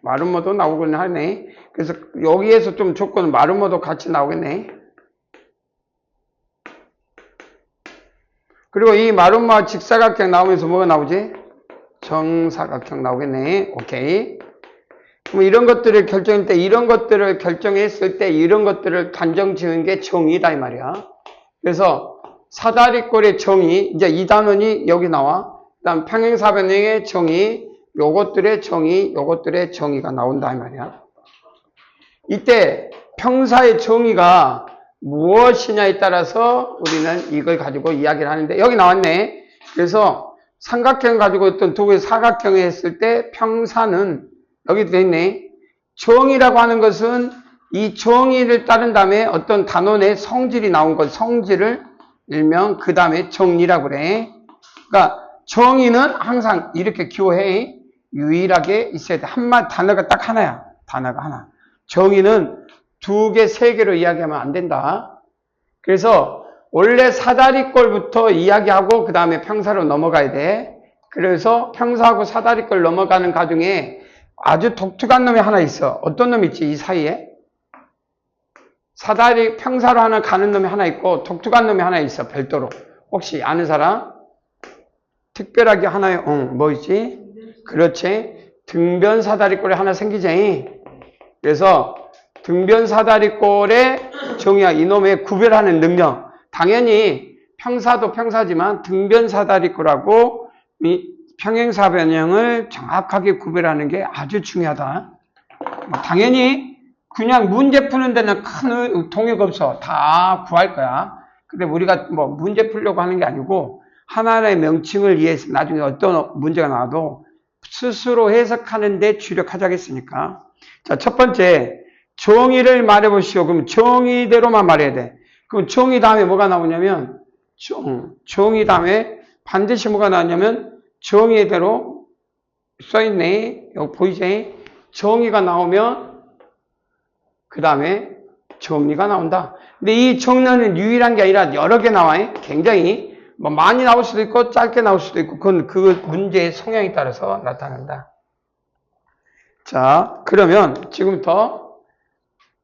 마름모도 나오긴 하네. 그래서 여기에서 좀 조건은 마름모도 같이 나오겠네. 그리고 이 마름모와 직사각형 나오면서 뭐가 나오지? 정사각형 나오겠네. 오케이. 그럼 이런 것들을 결정할 때, 이런 것들을 결정했을 때, 이런 것들을 단정 지은 게 정의다, 이 말이야. 그래서 사다리꼴의 정의, 이제 이 단원이 여기 나와. 그 다음 평행사변형의 정의, 요것들의 정의가 나온다, 이 말이야. 이때 평사의 정의가 무엇이냐에 따라서 우리는 이걸 가지고 이야기를 하는데, 여기 나왔네. 그래서 삼각형 가지고 어떤 두 개의 사각형을 했을 때 평사는 여기 돼 있네. 정의라고 하는 것은 이 정의를 따른 다음에 어떤 단원의 성질이 나온 것, 성질을 일명 그 다음에 정리라고 그래. 그러니까 정의는 항상 이렇게 기호해. 유일하게 있어야 돼. 단어가 딱 하나야. 단어가 하나. 정의는 두 개, 세 개로 이야기하면 안 된다. 그래서 원래 사다리꼴부터 이야기하고 그 다음에 평사로 넘어가야 돼. 그래서 평사하고 사다리꼴 넘어가는 과정에 아주 독특한 놈이 하나 있어. 어떤 놈이 있지? 이 사이에? 평사로 하나 가는 놈이 하나 있고 독특한 놈이 하나 있어. 별도로. 혹시 아는 사람? 특별하게 하나요? 뭐 있지? 그렇지. 등변 사다리꼴이 하나 생기지. 그래서 등변 사다리꼴의 정의야. 이놈의 구별하는 능력. 당연히 평사도 평사지만 등변 사다리꼴하고 평행사변형을 정확하게 구별하는 게 아주 중요하다. 당연히 그냥 문제 푸는 데는 큰 동요가 없어. 다 구할 거야. 근데 우리가 뭐 문제 풀려고 하는 게 아니고 하나의 명칭을 이해해서 나중에 어떤 문제가 나와도 스스로 해석하는 데 주력하자겠으니까. 자, 첫 번째, 정의를 말해보시오. 그럼 정의대로만 말해야 돼. 그럼 정의 다음에 뭐가 나오냐면, 정의 다음에 반드시 뭐가 나오냐면, 정의대로 써있네. 여기 보이지? 정의가 나오면, 그 다음에 정리가 나온다. 근데 이 정리는 유일한 게 아니라 여러 개 나와요. 굉장히. 뭐 많이 나올 수도 있고, 짧게 나올 수도 있고, 그건 그 문제의 성향에 따라서 나타난다. 자, 그러면 지금부터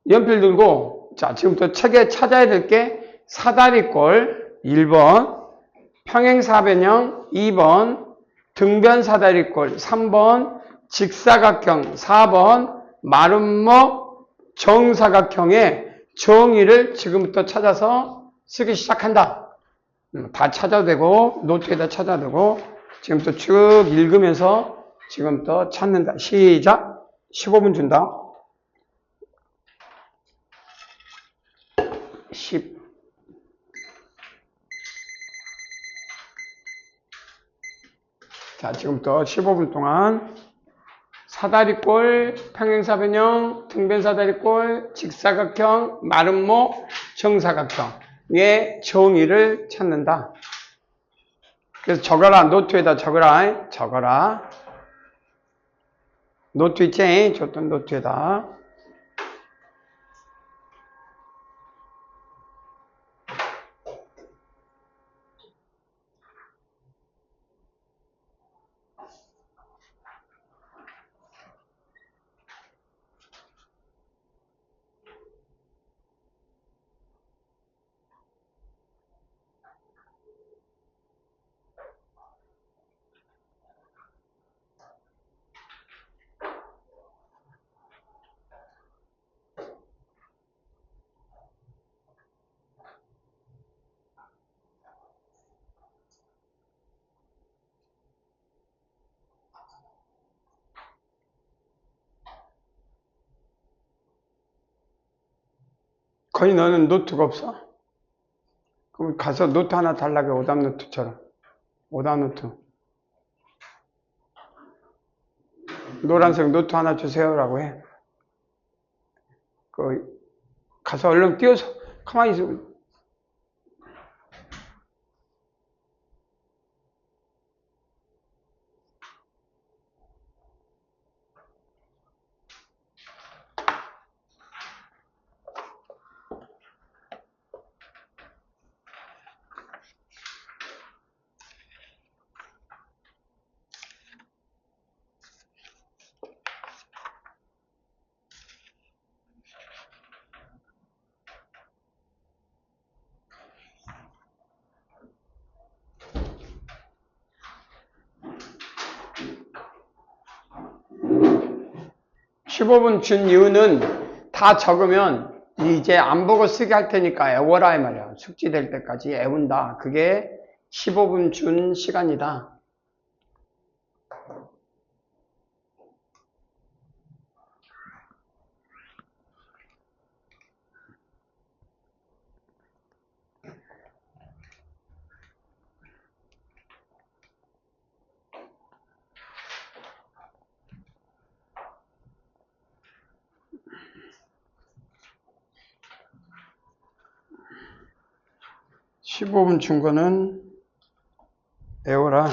연필 들고, 자, 지금부터 책에 찾아야 될 게 사다리꼴 1번, 평행사변형 2번, 등변사다리꼴 3번, 직사각형 4번, 마름모 정사각형의 정의를 지금부터 찾아서 쓰기 시작한다. 다 찾아도 되고, 노트에다 찾아도 되고, 지금부터 쭉 읽으면서 지금부터 찾는다. 시작! 15분 준다. 10. 자, 지금부터 15분 동안 사다리꼴, 평행사변형, 등변사다리꼴, 직사각형, 마름모, 정사각형의 정의를 찾는다. 그래서 적어라. 노트에다 적어라. 적어라. 노트 있지? 줬던 노트에다. 거의 너는 노트가 없어? 그럼 가서 노트 하나 달라고 해. 오답 노트처럼. 오답 노트. 노란색 노트 하나 주세요라고 해. 가서 얼른 뛰어서 가만히 있어. (15분) 준 이유는 다 적으면 이제 안 보고 쓰게 할 테니까 애워라 이 말이야. 숙지될 때까지 애운다. 그게 15분 준 시간이다. (15분) 준 거는 애워라.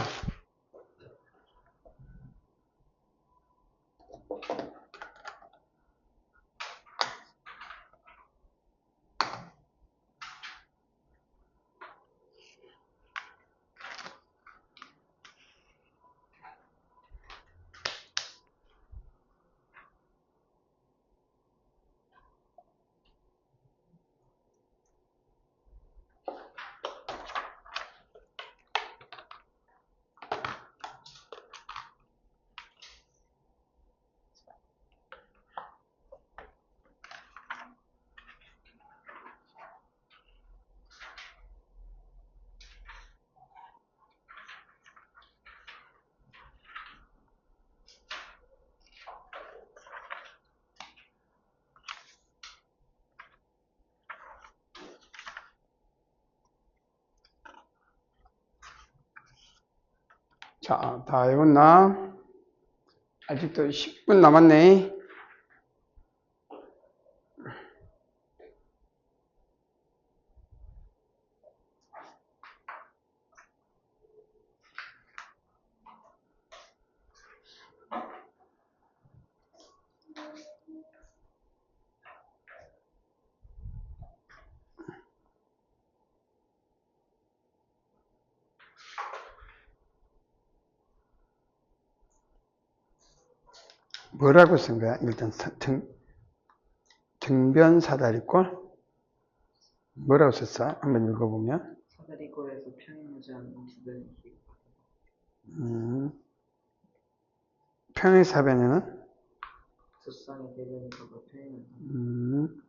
자, 다 외웠나? 아직도 10분 남았네. 뭐라고 쓴 거야? 일단 등변 사다리꼴? 뭐라고 썼어? 한번 읽어보면. 사다리꼴에서 평행하지 않는 주변의 길이 평행사변에는 두 쌍의 대변이 각각 평행한다.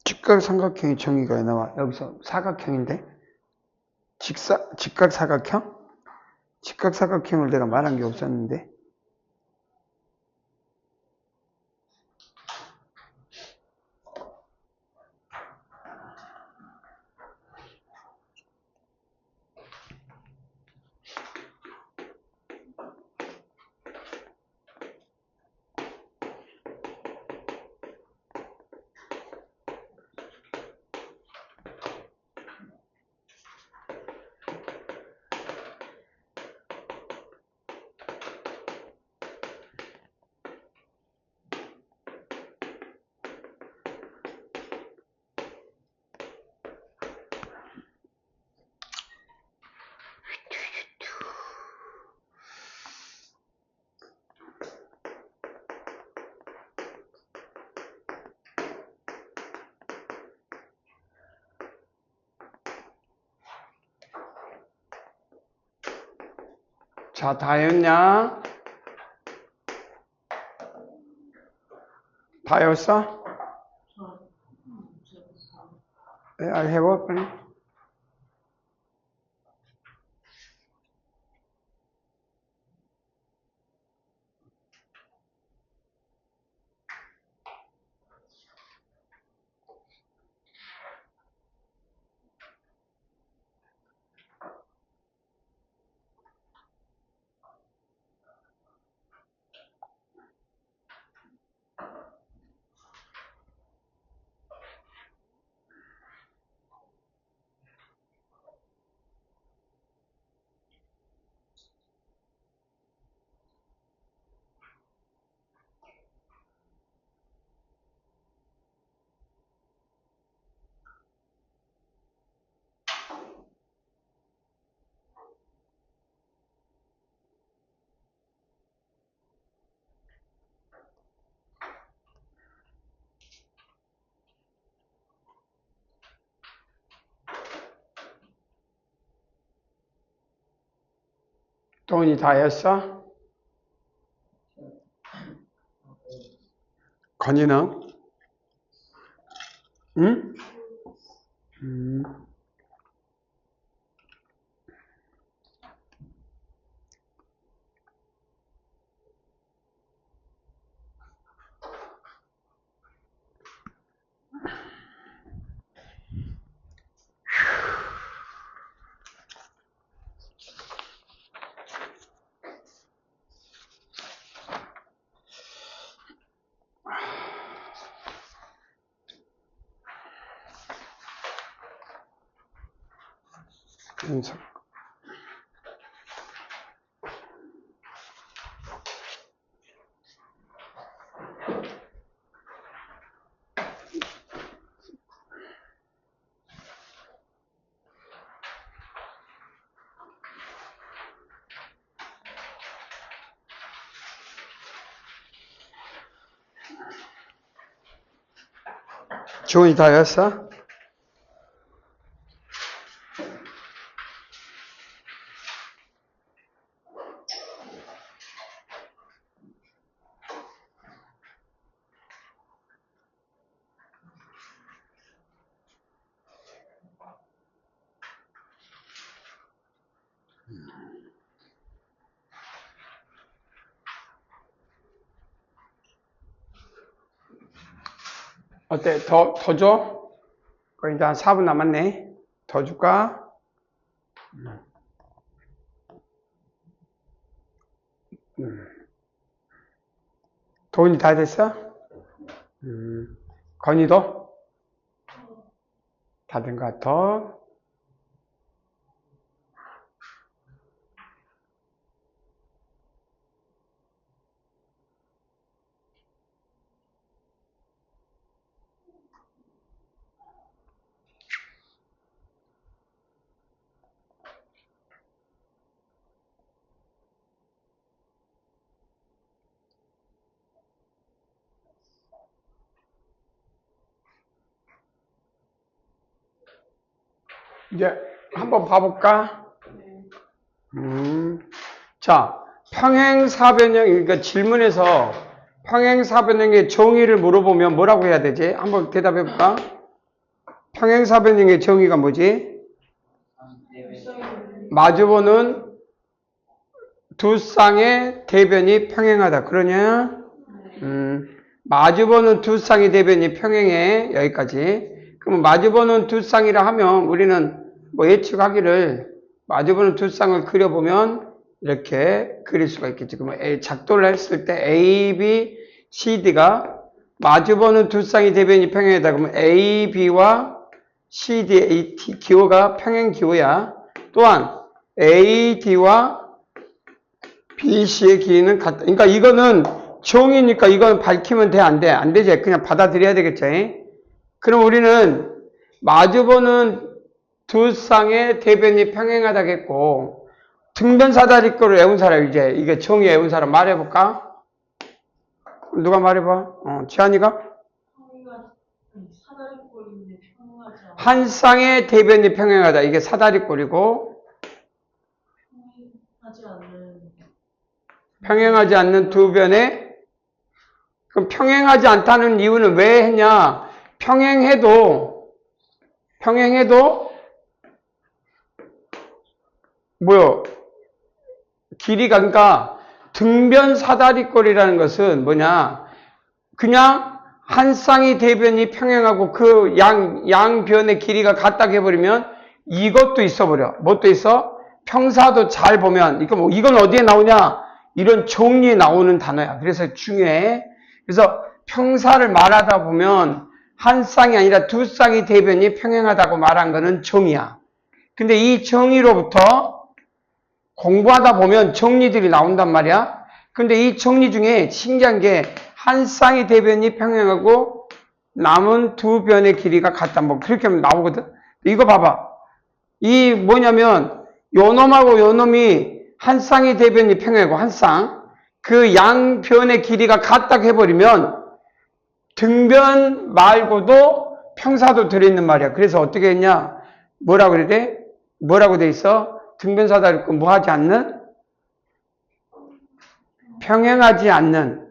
직각삼각형의 정의가 나와. 여기서 사각형인데? 직각사각형? 직각사각형을 내가 말한 게 없었는데. 자, 다 외웠냐? 다 외웠어? 해봐, 빨리. 돈이 다 외웠어? 건이는? 응? 연속. 지원이 다 외웠어? 어때? 더 줘? 거의 이제 한 4분 남았네. 더 줄까? 도훈이 다 됐어? 건이도? 다 된 것 같아. 이제 한번 봐볼까? 자, 평행사변형, 그러니까 질문에서 평행사변형의 정의를 물어보면 뭐라고 해야 되지? 한번 대답해볼까? 평행사변형의 정의가 뭐지? 마주보는 두 쌍의 대변이 평행하다. 그러냐? 마주보는 두 쌍의 대변이 평행해. 여기까지. 그럼 마주보는 두 쌍이라 하면 우리는 뭐 예측하기를 마주보는 두 쌍을 그려보면 이렇게 그릴 수가 있겠지. 그러면 작도를 했을 때 A, B, C, D가 마주보는 두 쌍의 대변이 평행하다. 그러면 A, B와 C, D, A, T 기호가 평행 기호야. 또한 A, D와 B, C의 길이는 같다. 그러니까 이거는 정의니까 이건 밝히면 돼, 안 돼? 안 되지. 그냥 받아들여야 되겠지. 그럼 우리는 마주보는 두 쌍의 대변이 평행하다겠고, 등변사다리꼴을 외운 사람, 이제 이게 정의 외운 사람 말해볼까? 누가 말해봐? 지한이가? 사다리꼴인데 평행하지 않아. 한 쌍의 대변이 평행하다. 이게 사다리꼴이고, 평행하지 않는 두 변에, 그럼 평행하지 않다는 이유는 왜 했냐? 평행해도, 뭐요? 길이가, 그러니까, 등변 사다리꼴이라는 것은 뭐냐? 그냥 한 쌍의 대변이 평행하고 그 양변의 길이가 같다고 해버리면 이것도 있어버려. 뭣도 있어? 평사도 잘 보면, 이건 어디에 나오냐? 이런 정리에 나오는 단어야. 그래서 중요해. 그래서 평사를 말하다 보면 한 쌍이 아니라 두 쌍의 대변이 평행하다고 말한 거는 정의야. 근데 이 정의로부터 공부하다 보면 정리들이 나온단 말이야. 근데 이 정리 중에 신기한 게 한 쌍의 대변이 평행하고 남은 두 변의 길이가 같다. 뭐 그렇게 하면 나오거든. 이거 봐봐. 이 뭐냐면 요 놈하고 요 놈이 한 쌍의 대변이 평행하고 한 쌍. 그 양변의 길이가 같다고 해버리면 등변 말고도 평사도 들어있는 말이야. 그래서 어떻게 했냐? 뭐라고 그래야 돼? 뭐라고 돼 있어? 등변사다리꼴 뭐 하지 않는? 평행하지 않는.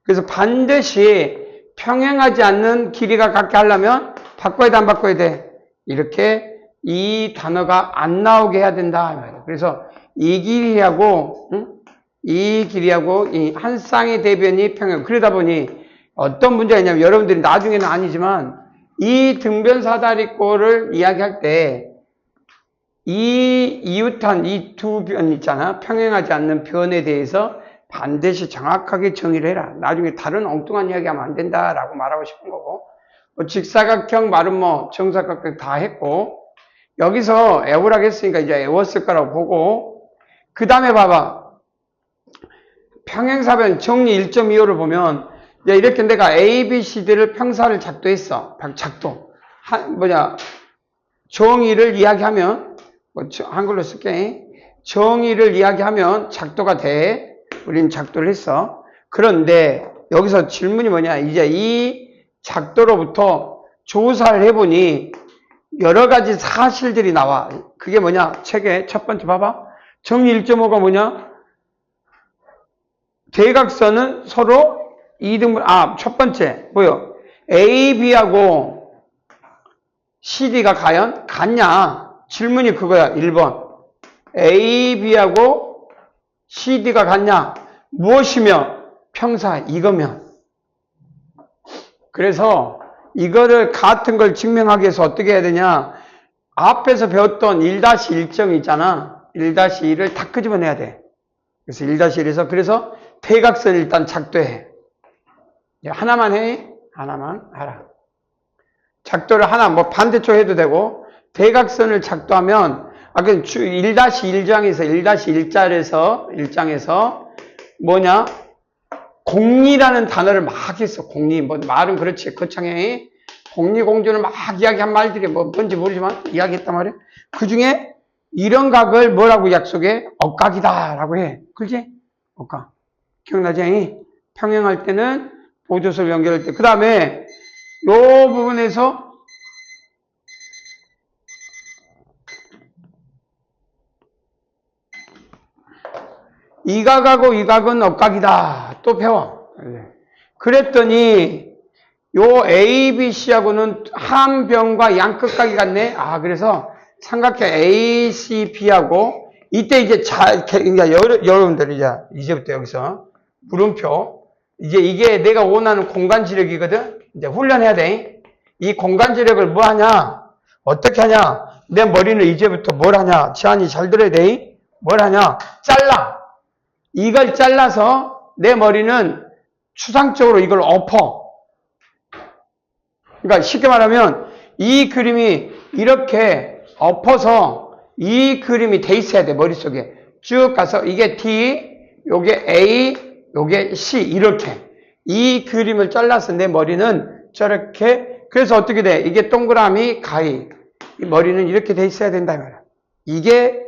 그래서 반드시 평행하지 않는 길이가 같게 하려면 바꿔야 돼, 안 바꿔야 돼? 이렇게 이 단어가 안 나오게 해야 된다. 그래서 이 길이하고, 이 길이하고 이 한 쌍의 대변이 평행. 그러다 보니 어떤 문제가 있냐면 여러분들이 나중에는 아니지만 이 등변사다리꼴을 이야기할 때 이 이웃한 이 두 변 있잖아. 평행하지 않는 변에 대해서 반드시 정확하게 정의를 해라. 나중에 다른 엉뚱한 이야기하면 안 된다라고 말하고 싶은 거고. 뭐 직사각형 말은 뭐 정사각형 다 했고 여기서 애우라고 했으니까 이제 애웠을 거라고 보고 그 다음에 봐봐. 평행사변 정리 1.25를 보면 이제 이렇게 내가 A, B, C, D를 평사를 작도했어. 작도. 정의를 이야기하면 한글로 쓸게. 정의를 이야기하면 작도가 돼. 우리는 작도를 했어. 그런데 여기서 질문이 뭐냐? 이제 이 작도로부터 조사를 해보니 여러 가지 사실들이 나와. 그게 뭐냐? 책에 첫 번째 봐봐. 정리 1.5가 뭐냐? 대각선은 서로 이등분, 첫 번째, 뭐요? AB하고 CD가 과연 같냐? 질문이 그거야, 1번. AB하고 CD가 같냐? 무엇이며? 평사, 이거면. 그래서 이거를 같은 걸 증명하기 위해서 어떻게 해야 되냐? 앞에서 배웠던 1-1정 있잖아. 1-1을 다 끄집어내야 돼. 그래서 1-1에서 그래서 대각선 일단 작도해. 하나만 해. 하나만 하라. 작도를 하나 뭐 반대쪽 해도 되고 대각선을 작도하면 1-1장에서 1-1장에서 뭐냐? 공리라는 단어를 막 했어. 공리. 뭐 말은 그렇지. 거창해. 공리 공주를 막 이야기한 말들이 뭔지 모르지만 이야기했단 말이야. 그 중에 이런 각을 뭐라고 약속해? 억각이다라고 해. 그렇지? 억각. 기억나지? 평행할 때는 보조설 연결할 때. 그 다음에 요 부분에서 이 각하고 이 각은 억각이다. 또 배워. 그랬더니 요 ABC하고는 한 변과 양끝각이 같네. 그래서 삼각형 ACB하고 이때 이제 그러니까 여러분들 이제부터 여기서 물음표. 이제 이게 내가 원하는 공간 지력이거든. 이제 훈련해야 돼. 이 공간 지력을 뭐 하냐? 어떻게 하냐? 내 머리는 이제부터 뭘 하냐? 지한이 잘 들어야 돼. 뭘 하냐? 잘라. 이걸 잘라서 내 머리는 추상적으로 이걸 엎어. 그러니까 쉽게 말하면 이 그림이 이렇게 엎어서 이 그림이 돼 있어야 돼. 머릿속에. 쭉 가서 이게 D, 요게 A, 요게 C 이렇게. 이 그림을 잘라서 내 머리는 저렇게. 그래서 어떻게 돼? 이게 동그라미 가위. 이 머리는 이렇게 돼 있어야 된다 이 말이야. 이게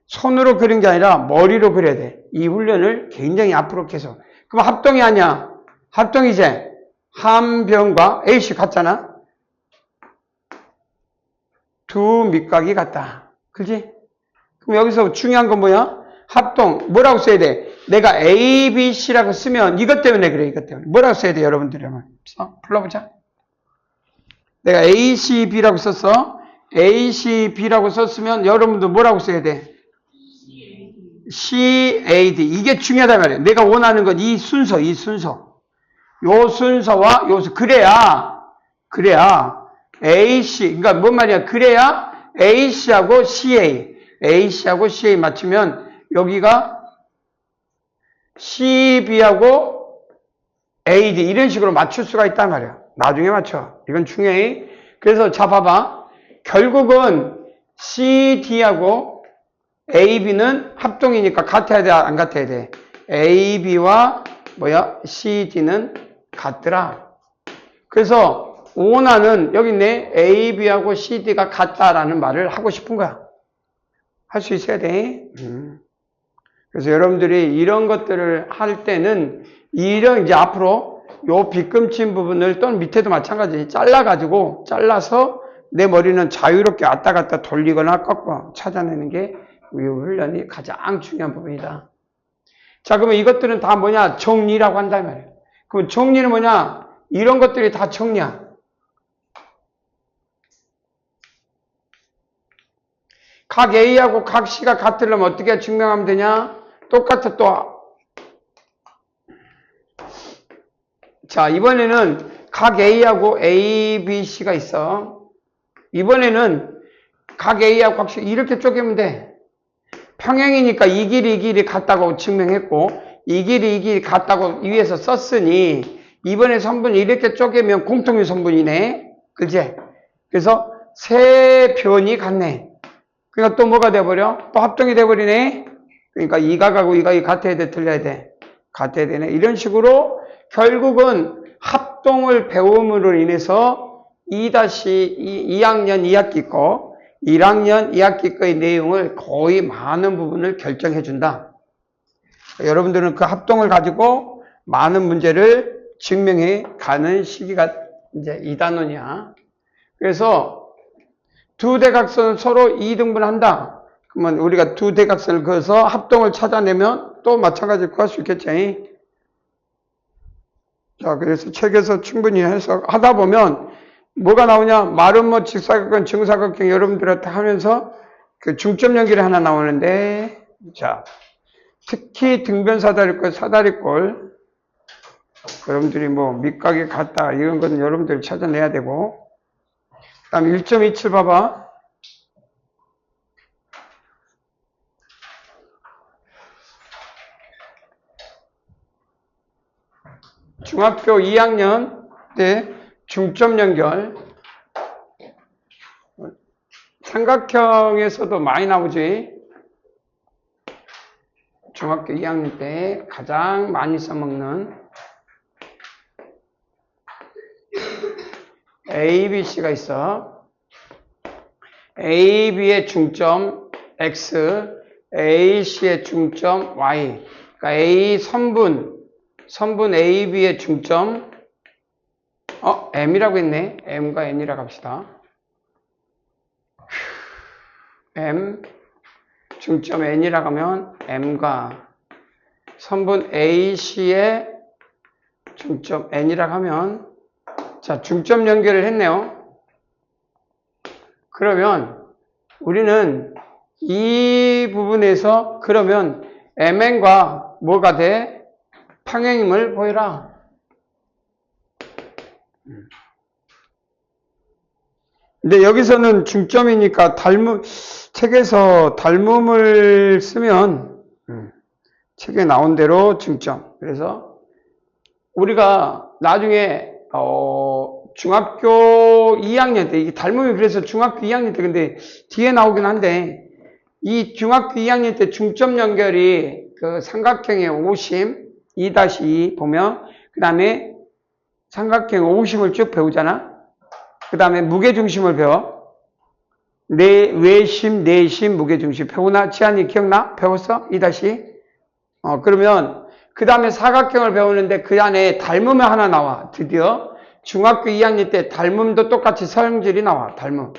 손으로 그린 게 아니라 머리로 그려야 돼. 이 훈련을 굉장히 앞으로 계속. 그럼 합동이 아니야. 합동이지. 한 변과 A씨 같잖아. 두 밑각이 같다. 그지? 그럼 여기서 중요한 건 뭐야? 합동. 뭐라고 써야 돼? 내가 A, B, C라고 쓰면 이것 때문에 그래. 이것 때문에. 뭐라고 써야 돼? 여러분들이 한번 불러보자. 내가 A, C, B라고 썼어. A, C, B라고 썼으면 여러분도 뭐라고 써야 돼? C, A, D. 이게 중요하단 말이에요. 내가 원하는 건 이 순서. 요 순서와 요 그래야 AC, 그러니까 뭔 말이야? 그래야 AC하고 CA 맞추면 여기가 CB하고 AD 이런 식으로 맞출 수가 있단 말이야. 나중에 맞춰. 이건 중요해. 그래서 자 봐봐. 결국은 CD하고 AB는 합동이니까 같아야 돼, 안 같아야 돼? AB와 CD는 같더라. 그래서 원하는 여기 있네. AB하고 CD가 같다라는 말을 하고 싶은 거야. 할 수 있어야 돼. 그래서 여러분들이 이런 것들을 할 때는 이제 앞으로 요 빗금친 부분을 또는 밑에도 마찬가지 잘라서 내 머리는 자유롭게 왔다 갔다 돌리거나 꺾어 찾아내는 게 이 훈련이 가장 중요한 부분이다. 자, 그러면 이것들은 다 뭐냐? 정리라고 한단 말이에요. 그럼 정리는 뭐냐? 이런 것들이 다 정리야. 각 A하고 각 C가 같으려면 어떻게 증명하면 되냐? 똑같아 또. 자, 이번에는 각 A하고 A, B, C가 있어. 이번에는 각 A하고 각 C 이렇게 쪼개면 돼. 평행이니까 이 길이 같다고 증명했고 이 길이 같다고 위에서 썼으니 이번에 선분이 이렇게 쪼개면 공통의 선분이네. 그치? 그래서 세 변이 같네. 그러니까 또 뭐가 돼버려? 또 합동이 돼버리네. 그러니까 이 각하고 이 각이 같아야 돼, 틀려야 돼? 같아야 되네. 이런 식으로 결국은 합동을 배움으로 인해서 2-2학년 2학기 거 1학년 2학기 거의 내용을 거의 많은 부분을 결정해 준다. 여러분들은 그 합동을 가지고 많은 문제를 증명해 가는 시기가 이제 2단원이야. 그래서 두 대각선은 서로 2등분한다. 그러면 우리가 두 대각선을 그어서 합동을 찾아내면 또 마찬가지로 구할 수 있겠지. 자, 그래서 책에서 충분히 하다 보면 뭐가 나오냐? 마름모 직사각형, 정사각형 여러분들한테 하면서 그 중점 연결이 하나 나오는데, 자, 특히 등변 사다리꼴, 사다리꼴, 여러분들이 뭐 밑각이 같다 이런 건 여러분들이 찾아내야 되고, 그 다음에 1.27 봐봐. 중학교 2학년 때 중점 연결. 삼각형에서도 많이 나오지. 중학교 2학년 때 가장 많이 써먹는 A, B, C가 있어. A, B의 중점 X, A, C의 중점 Y. 그러니까 A 선분 A, B의 중점 M이라고 했네. M과 N이라고 합시다. M 중점 N이라고 하면 M과 선분 AC의 중점 N이라고 하면, 자, 중점 연결을 했네요. 그러면 우리는 이 부분에서 그러면 MN과 뭐가 돼? 평행임을 보여라. 근데 여기서는 중점이니까 책에서 닮음을 쓰면 책에 나온 대로 중점. 그래서 우리가 나중에 중학교 2학년 때, 이게 닮음이 그래서 중학교 2학년 때, 근데 뒤에 나오긴 한데, 이 중학교 2학년 때 중점 연결이 그 삼각형의 오심, 2-2 보면, 그 다음에 삼각형 오심을 쭉 배우잖아? 그 다음에 무게중심을 배워. 외심, 내심, 무게중심. 배우나? 지한이 기억나? 배웠어? 2-2? 그러면, 그 다음에 사각형을 배우는데 그 안에 닮음이 하나 나와. 드디어. 중학교 2학년 때 닮음도 똑같이 성질이 나와. 닮음.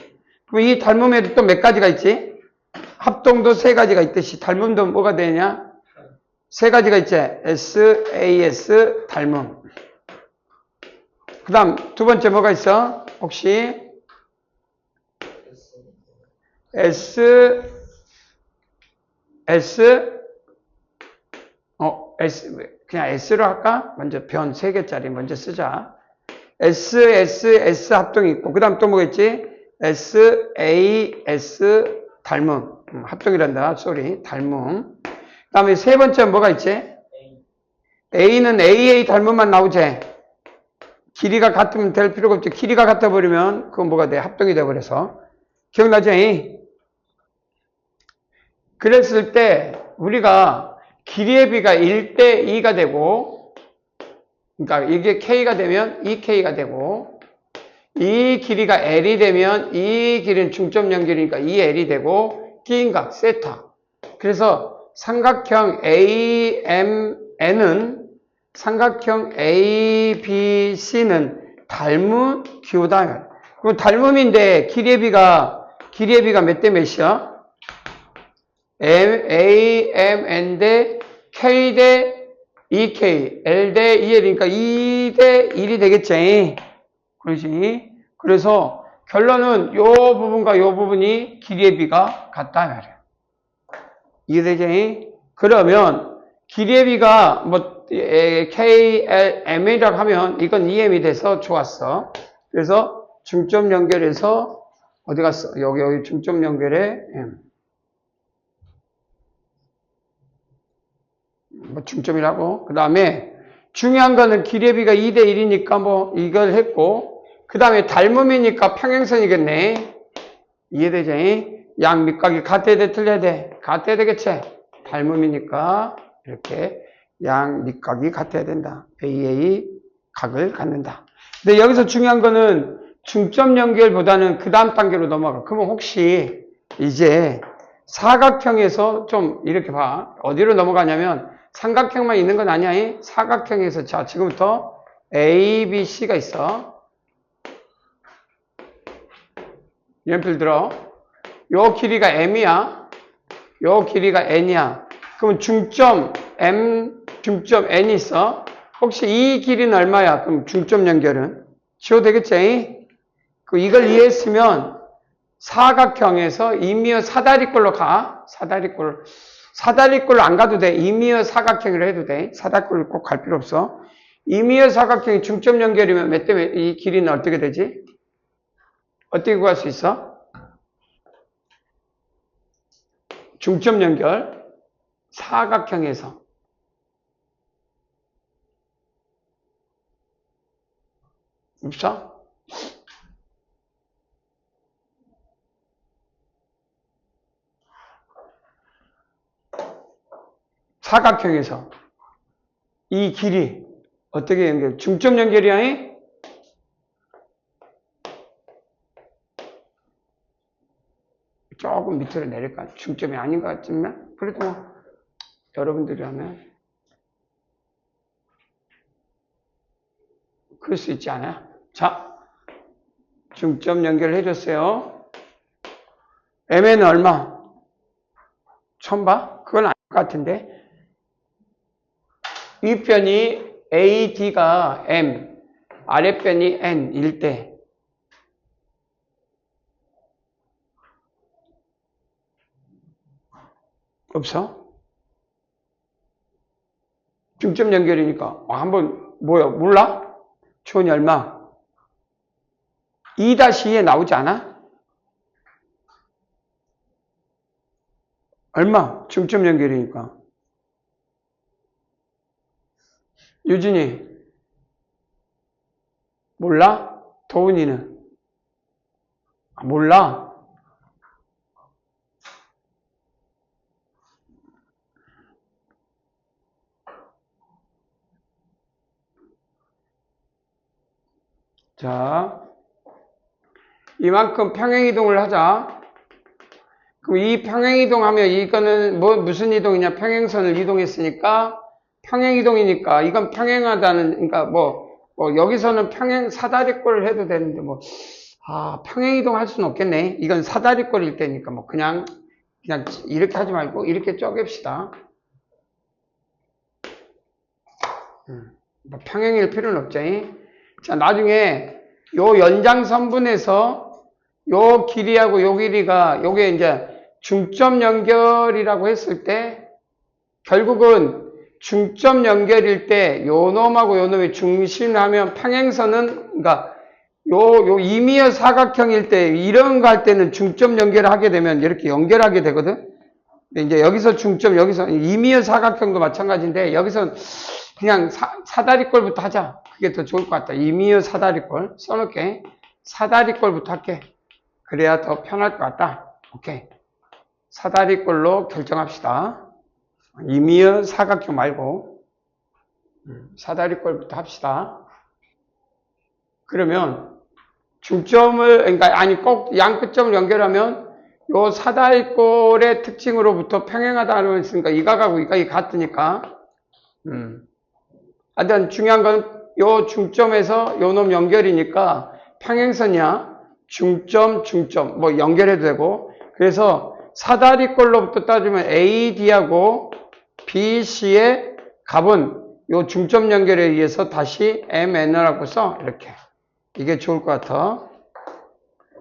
그럼 이 닮음에도 또 몇 가지가 있지? 합동도 3가지가 있듯이 닮음도 뭐가 되냐? 3가지가 있지. S, AS, 닮음. 그 다음 두 번째 뭐가 있어? 혹시 그냥 S로 할까? 먼저 변 3개짜리 먼저 쓰자. S 합동이 있고, 그 다음 또 뭐가 있지? S, A, S, 닮음. 합동이란다. 닮음. 그 다음에 세 번째 뭐가 있지? A는 AA 닮음만 나오지? 길이가 같으면 될 필요가 없지. 길이가 같아 버리면 그건 뭐가 돼? 합동이 돼 버려서. 기억나지? 그랬을 때 우리가 길이의 비가 1대 2가 되고, 그러니까 이게 K가 되면 2K가 되고, 이 길이가 L이 되면 이 길이는 중점 연결이니까 2L이 되고, 끼인각, 세타. 그래서 삼각형 AMN은 삼각형 ABC는 닮음 기호다. 그럼 닮음인데 길이의 비가 몇 대 몇이야? AMN 대 K 대 2K, L 대 2L이니까 2 대 1이 되겠지. 그렇지? 그래서 결론은 요 부분과 요 부분이 길이의 비가 같다 말이야. 이해되지? 그러면 길이의 비가 뭐 K, L, M이라고 하면 이건 EM이 돼서 좋았어. 그래서 중점 연결해서 어디 갔어? 여기 중점 연결에 M. 뭐 중점이라고. 그 다음에 중요한 거는 길이의 비가 2대 1이니까 뭐 이걸 했고, 그 다음에 닮음이니까 평행선이겠네. 이해되지? 양 밑각이 같아야 돼, 틀려야 돼? 같아야 되겠지? 닮음이니까 이렇게 양 밑각이 같아야 된다. AA 각을 갖는다. 근데 여기서 중요한 거는 중점 연결보다는 그 다음 단계로 넘어가. 그러면 혹시 이제 사각형에서 좀 이렇게 봐. 어디로 넘어가냐면 삼각형만 있는 건 아니야. 사각형에서 자, 지금부터 A, B, C가 있어. 연필 들어. 요 길이가 m이야. 요 길이가 n이야. 그럼 중점 m, 중점 n이 있어. 혹시 이 길이는 얼마야? 그럼 중점 연결은? 지워도 되겠지? 이걸 이해했으면 사각형에서 이미어 사다리꼴로 가. 사다리꼴로 안 가도 돼. 이미어 사각형으로 해도 돼. 사다리꼴로 꼭 갈 필요 없어. 이미어 사각형이 중점 연결이면 몇 대 몇, 이 길이는 어떻게 되지? 어떻게 구할 수 있어? 중점 연결 사각형에서 없어? 사각형에서 이 길이 어떻게 연결? 중점 연결이야? 조금 밑으로 내릴까? 중점이 아닌 것 같지만 그래도 뭐 여러분들이 하면 그럴 수 있지 않아요? 자, 중점 연결을 해줬어요. m는 얼마? 처음 봐? 그건 아닐 것 같은데. 윗변이 AD가 M, 아랫변이 N일 때 없어? 중점 연결이니까 한번 뭐야? 몰라? 초원이 얼마? 2-2에 나오지 않아? 얼마? 중점 연결이니까. 유진이 몰라? 도훈이는 몰라? 자, 이만큼 평행이동을 하자. 그럼 이 평행이동하면 이거는 무슨 이동이냐? 평행선을 이동했으니까 평행이동이니까 이건 평행하다는, 그러니까 여기서는 평행 사다리꼴을 해도 되는데 평행이동 할 수는 없겠네. 이건 사다리꼴일 때니까 그냥 이렇게 하지 말고 이렇게 쪼갭시다. 평행일 필요는 없지. 자, 나중에 요 연장선분에서 요 길이하고 요 길이가 요게 이제 중점 연결이라고 했을 때 결국은 중점 연결일 때 요 놈하고 요 놈이 중심하면 평행선은 그러니까 요 이미어 사각형일 때 이런 거 할 때는 중점 연결을 하게 되면 이렇게 연결하게 되거든. 근데 이제 여기서 중점 여기서 이미어 사각형도 마찬가지인데 여기서 그냥 사다리꼴부터 하자. 그게 더 좋을 것 같다. 이미어 사다리꼴 써놓을게. 사다리꼴부터 할게. 그래야 더 편할 것 같다. 오케이. 사다리꼴로 결정합시다. 이미어 사각형 말고 사다리꼴부터 합시다. 그러면 중점을 그러니까 아니 꼭 양끝점을 연결하면 요 사다리꼴의 특징으로부터 평행하다고 했으니까 이각하고 이각이 같으니까 하여튼 중요한 건 요 중점에서 요 놈 연결이니까 평행선이야. 중점 연결해도 되고 그래서 사다리꼴로부터 따지면 AD하고 BC의 값은 요 중점 연결에 의해서 다시 MN이라고 써. 이렇게. 이게 좋을 것 같아.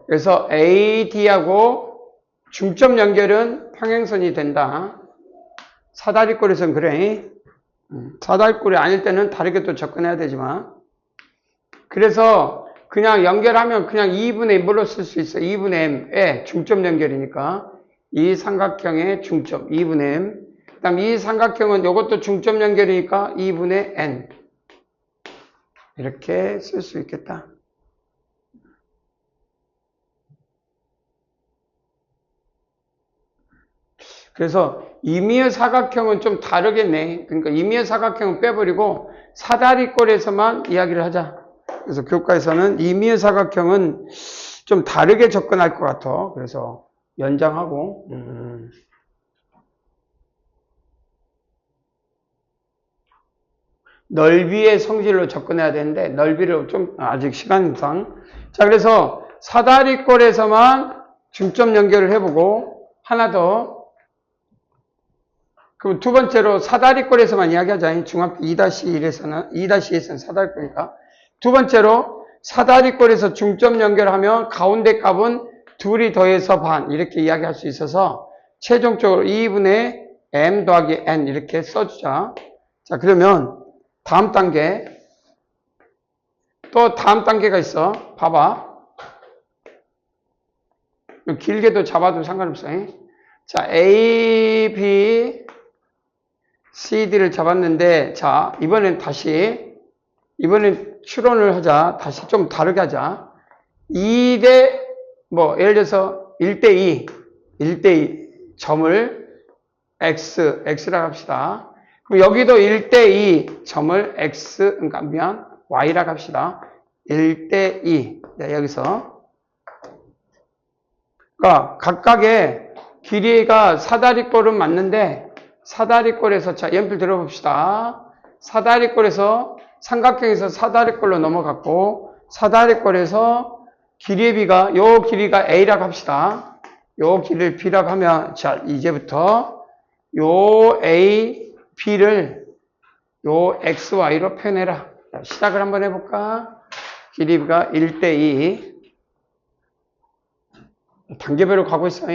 그래서 AD하고 중점 연결은 평행선이 된다. 사다리꼴에선 그래. 사다리꼴이 아닐 때는 다르게 또 접근해야 되지만. 그래서 그냥 연결하면 그냥 2분의 M으로 쓸 수 있어. 2분의 M의 중점 연결이니까. 이 삼각형의 중점 2분의 M. 그 다음 이 삼각형은 이것도 중점 연결이니까 2분의 N. 이렇게 쓸 수 있겠다. 그래서 이미어 사각형은 좀 다르겠네. 그러니까 이미어 사각형은 빼버리고 사다리꼴에서만 이야기를 하자. 그래서 교과에서는 이미어 사각형은 좀 다르게 접근할 것 같아. 그래서 연장하고 넓이의 성질로 접근해야 되는데 넓이를 좀 아직 시간상 자 그래서 사다리꼴에서만 중점 연결을 해보고, 하나 더. 그럼 두 번째로 사다리꼴에서만 이야기하자. 중학교 2-2에서는 사다리꼴이니까. 두 번째로 사다리꼴에서 중점 연결하면 가운데 값은 둘이 더해서 반 이렇게 이야기할 수 있어서 최종적으로 2분의 m 더하기 n 이렇게 써주자. 자, 그러면 다음 단계. 또 다음 단계가 있어. 봐봐. 길게도 잡아도 상관없어. 자, A, B, C, D를 잡았는데, 자, 이번엔 추론을 하자. 다시 좀 다르게 하자. 2대, 예를 들어서 1대2 점을 X라고 합시다. 그럼 여기도 1대2 점을 Y라고 합시다. 1대2. 네, 여기서. 그러니까 각각의 길이가 사다리꼴은 맞는데 사다리꼴에서 자 연필 들어봅시다. 사다리꼴에서 삼각형에서 사다리꼴로 넘어갔고 사다리꼴에서 길이의 비가 요 길이가 A라고 합시다. 요 길이를 B라고 하면 자 이제부터 요 A, B를 요 X, Y로 표현해라. 자, 시작을 한번 해볼까? 길이가 1대2 단계별로 가고 있어.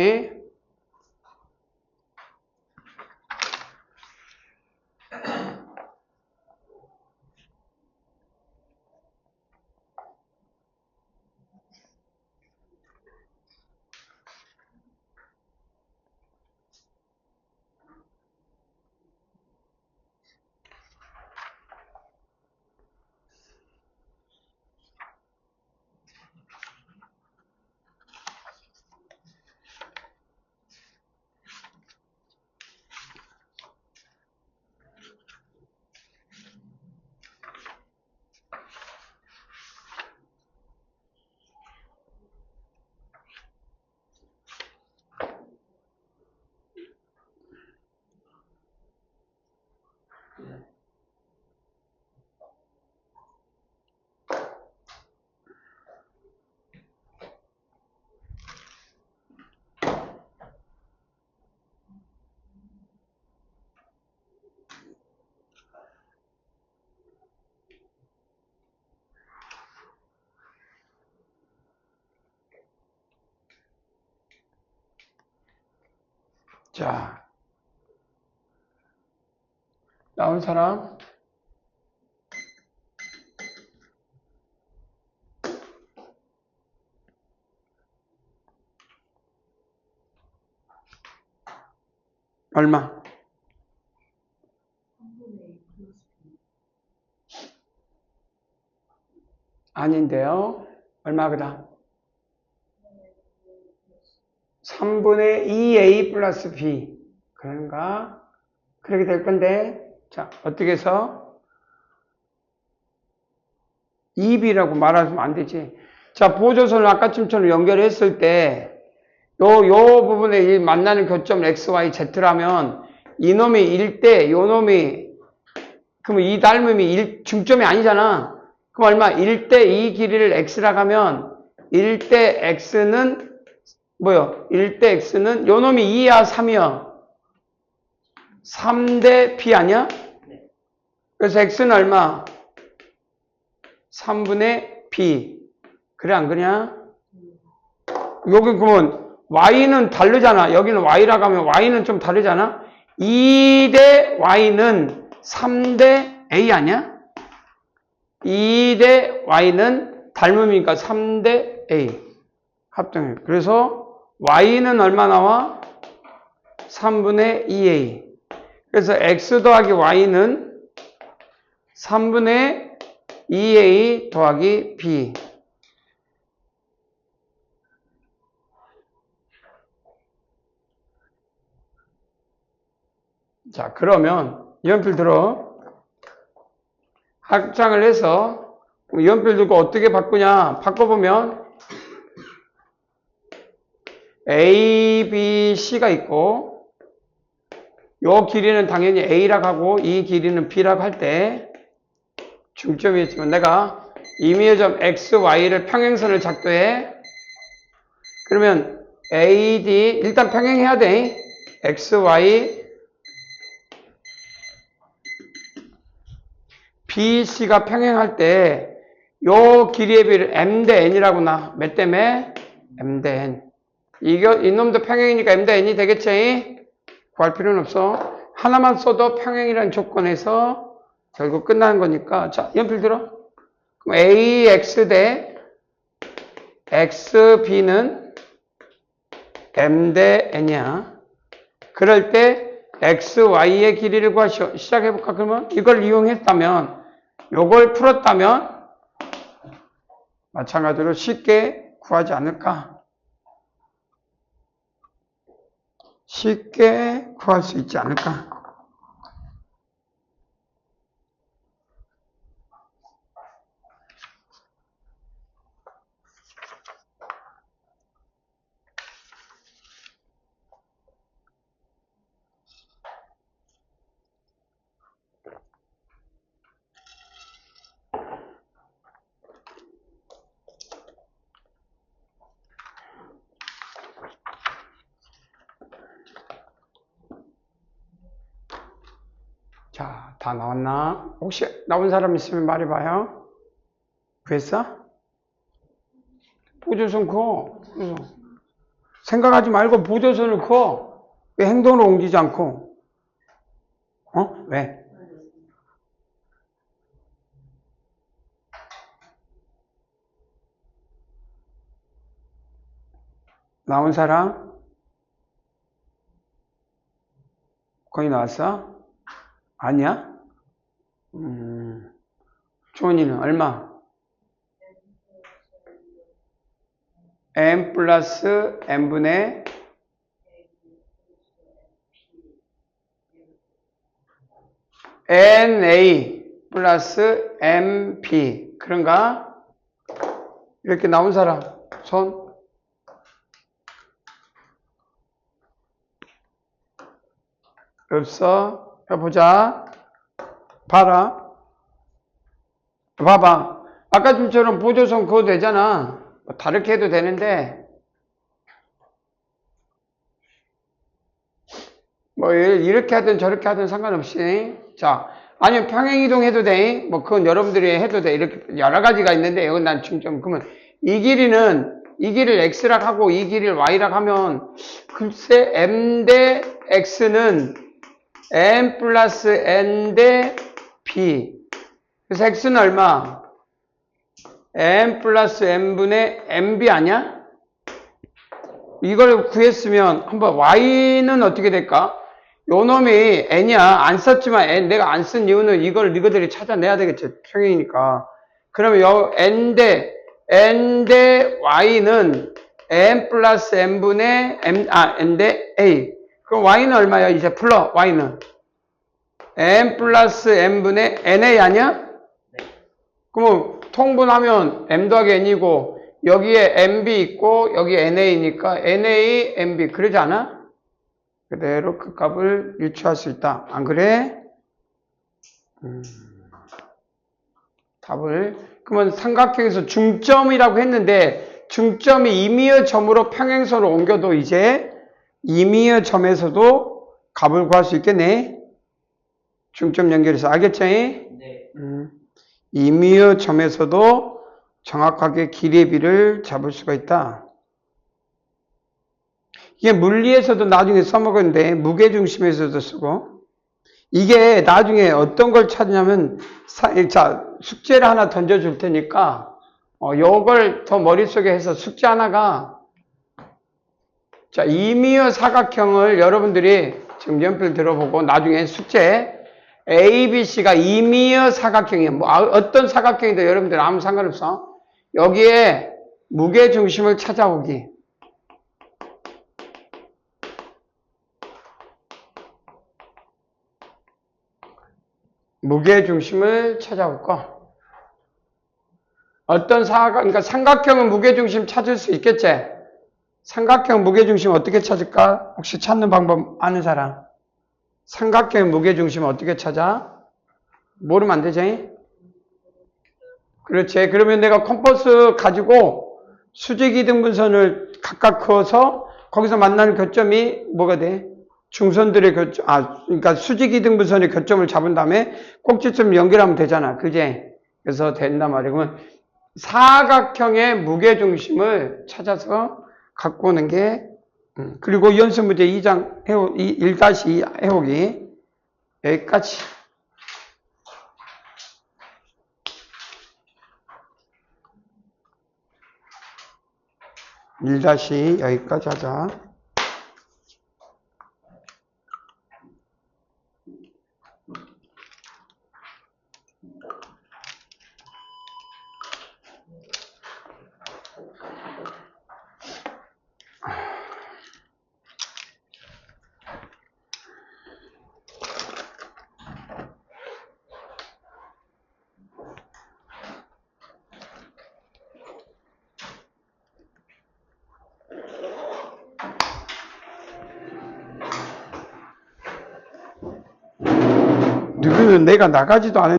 자, 나온 사람? 얼마? 3분의 2 플러스 B. 아닌데요. 얼마거다? 3분의 2A 플러스 B. 그런가? 그렇게 될 건데, 자, 어떻게 해서? 2B라고 말하면 안 되지. 자, 보조선을 아까쯤처럼 연결했을 때, 요 부분에 이 만나는 교점 XY, Z라면, 이놈이 1대, 요 놈이, 그러면 이 닮음이 중점이 아니잖아. 그럼 얼마? 1대 2 길이를 X라고 하면, 1대 X는, 1대 X는 요 놈이 2야, 3이야? 3대 B 아니야? 그래서 X는 얼마? 3분의 B. 그래, 안 그러냐? 여기 그러면 Y는 다르잖아. 여기는 Y라고 하면 Y는 좀 다르잖아. 2대 Y는 3대 A 아니야? 2대 Y는 닮음이니까 3대 A. 합동해. 그래서 Y는 얼마 나와? 3분의 2A. 그래서 X 더하기 Y는 3분의 2A 더하기 B. 자, 그러면 연필 들어. 합장을 해서 연필 들고 어떻게 바꾸냐? 바꿔보면 A, B, C가 있고 요 길이는 당연히 A라고 하고 이 길이는 B라고 할 때 중점이 있지만 내가 임의의 점 X, Y를 평행선을 작도해. 그러면 AD 일단 평행해야 돼. XY BC가 평행할 때 요 길이의 비를 M 대 N이라고 나. 몇 때문에? M 대 N. 이놈도 평행이니까 M 대 N이 되겠지? 구할 필요는 없어. 하나만 써도 평행이라는 조건에서 결국 끝나는 거니까. 자, 연필 들어. 그럼 AX 대 XB는 M 대 N이야. 그럴 때 XY의 길이를 구하시오. 시작해볼까? 그러면 이걸 이용했다면, 요걸 풀었다면 마찬가지로 쉽게 구하지 않을까? 쉽게 구할 수 있지 않을까? 자, 다 나왔나? 혹시 나온 사람 있으면 말해봐요. 구했어? 보조선 그어. 생각하지 말고 보조선을 그어. 왜 행동으로 옮기지 않고? 왜? 나온 사람? 거의 나왔어? 아니야? 조은이는 얼마? M 플러스 N분의 NA 플러스 MP. 그런가? 이렇게 나온 사람, 손? 없어? 해보자. 봐라. 봐봐. 아까 좀처럼 보조선 그거 되잖아. 다르게 해도 되는데, 뭐, 이렇게 하든 저렇게 하든 상관없이. 자, 아니면 평행이동 해도 돼. 뭐, 그건 여러분들이 해도 돼. 이렇게 여러 가지가 있는데, 이건 난 중점. 그러면 이 길이를 X라고 하고 이 길이를 Y라고 하면, 글쎄, M 대 X는 M 플러스 N 대 B. 그래서 X는 얼마? M 플러스 N분의 MB 아니야? 이걸 구했으면 한번 Y는 어떻게 될까? 요 놈이 N이야. 안 썼지만 N, 내가 안 쓴 이유는 이걸 너희들이 찾아내야 되겠지. 평행이니까. 그러면 요 N 대 Y는 M 플러스 N분의 N 대 A. 그럼 Y는 얼마야? 이제 풀러, Y는. M 플러스 N분의 NA 아니야? 그러면 통분하면 M 더하기 N이고, 여기에 MB 있고, 여기에 NA니까 NA, MB. 그러지 않아? 그대로 그 값을 유추할 수 있다. 안 그래? 답을. 그러면 삼각형에서 중점이라고 했는데, 중점이 임의의 점으로 평행선을 옮겨도 이제 임의의 점에서도 값을 구할 수 있겠네. 중점 연결해서. 알겠지? 네. 임의의 점에서도 정확하게 길이의 비를 잡을 수가 있다. 이게 물리에서도 나중에 써먹었는데 무게중심에서도 쓰고, 이게 나중에 어떤 걸 찾냐면, 자, 숙제를 하나 던져줄 테니까 요걸 더 머릿속에 해서 숙제 하나가, 자, 임의의 사각형을 여러분들이 지금 연필 들어보고 나중에 숙제 ABC가 임의의 사각형이에요. 뭐 어떤 사각형이든 여러분들 아무 상관없어. 여기에 무게중심을 찾아오기. 무게중심을 찾아올 거. 어떤 그러니까 삼각형은 무게중심 찾을 수 있겠지? 삼각형 무게중심 어떻게 찾을까? 혹시 찾는 방법 아는 사람? 삼각형 무게중심 어떻게 찾아? 모르면 안 되지? 그렇지. 그러면 내가 컴퍼스 가지고 수직이등분선을 각각 그어서 거기서 만나는 교점이 뭐가 돼? 중선들의 교점, 그러니까 수직이등분선의 교점을 잡은 다음에 꼭지점 연결하면 되잖아. 그제? 그래서 된단 말이야. 그러면 사각형의 무게중심을 찾아서 갖고 오는 게, 그리고 연습 문제 2장 1-2 해오기. 여기까지. 1- 여기까지 하자. 너희는 내가 나가지도 않은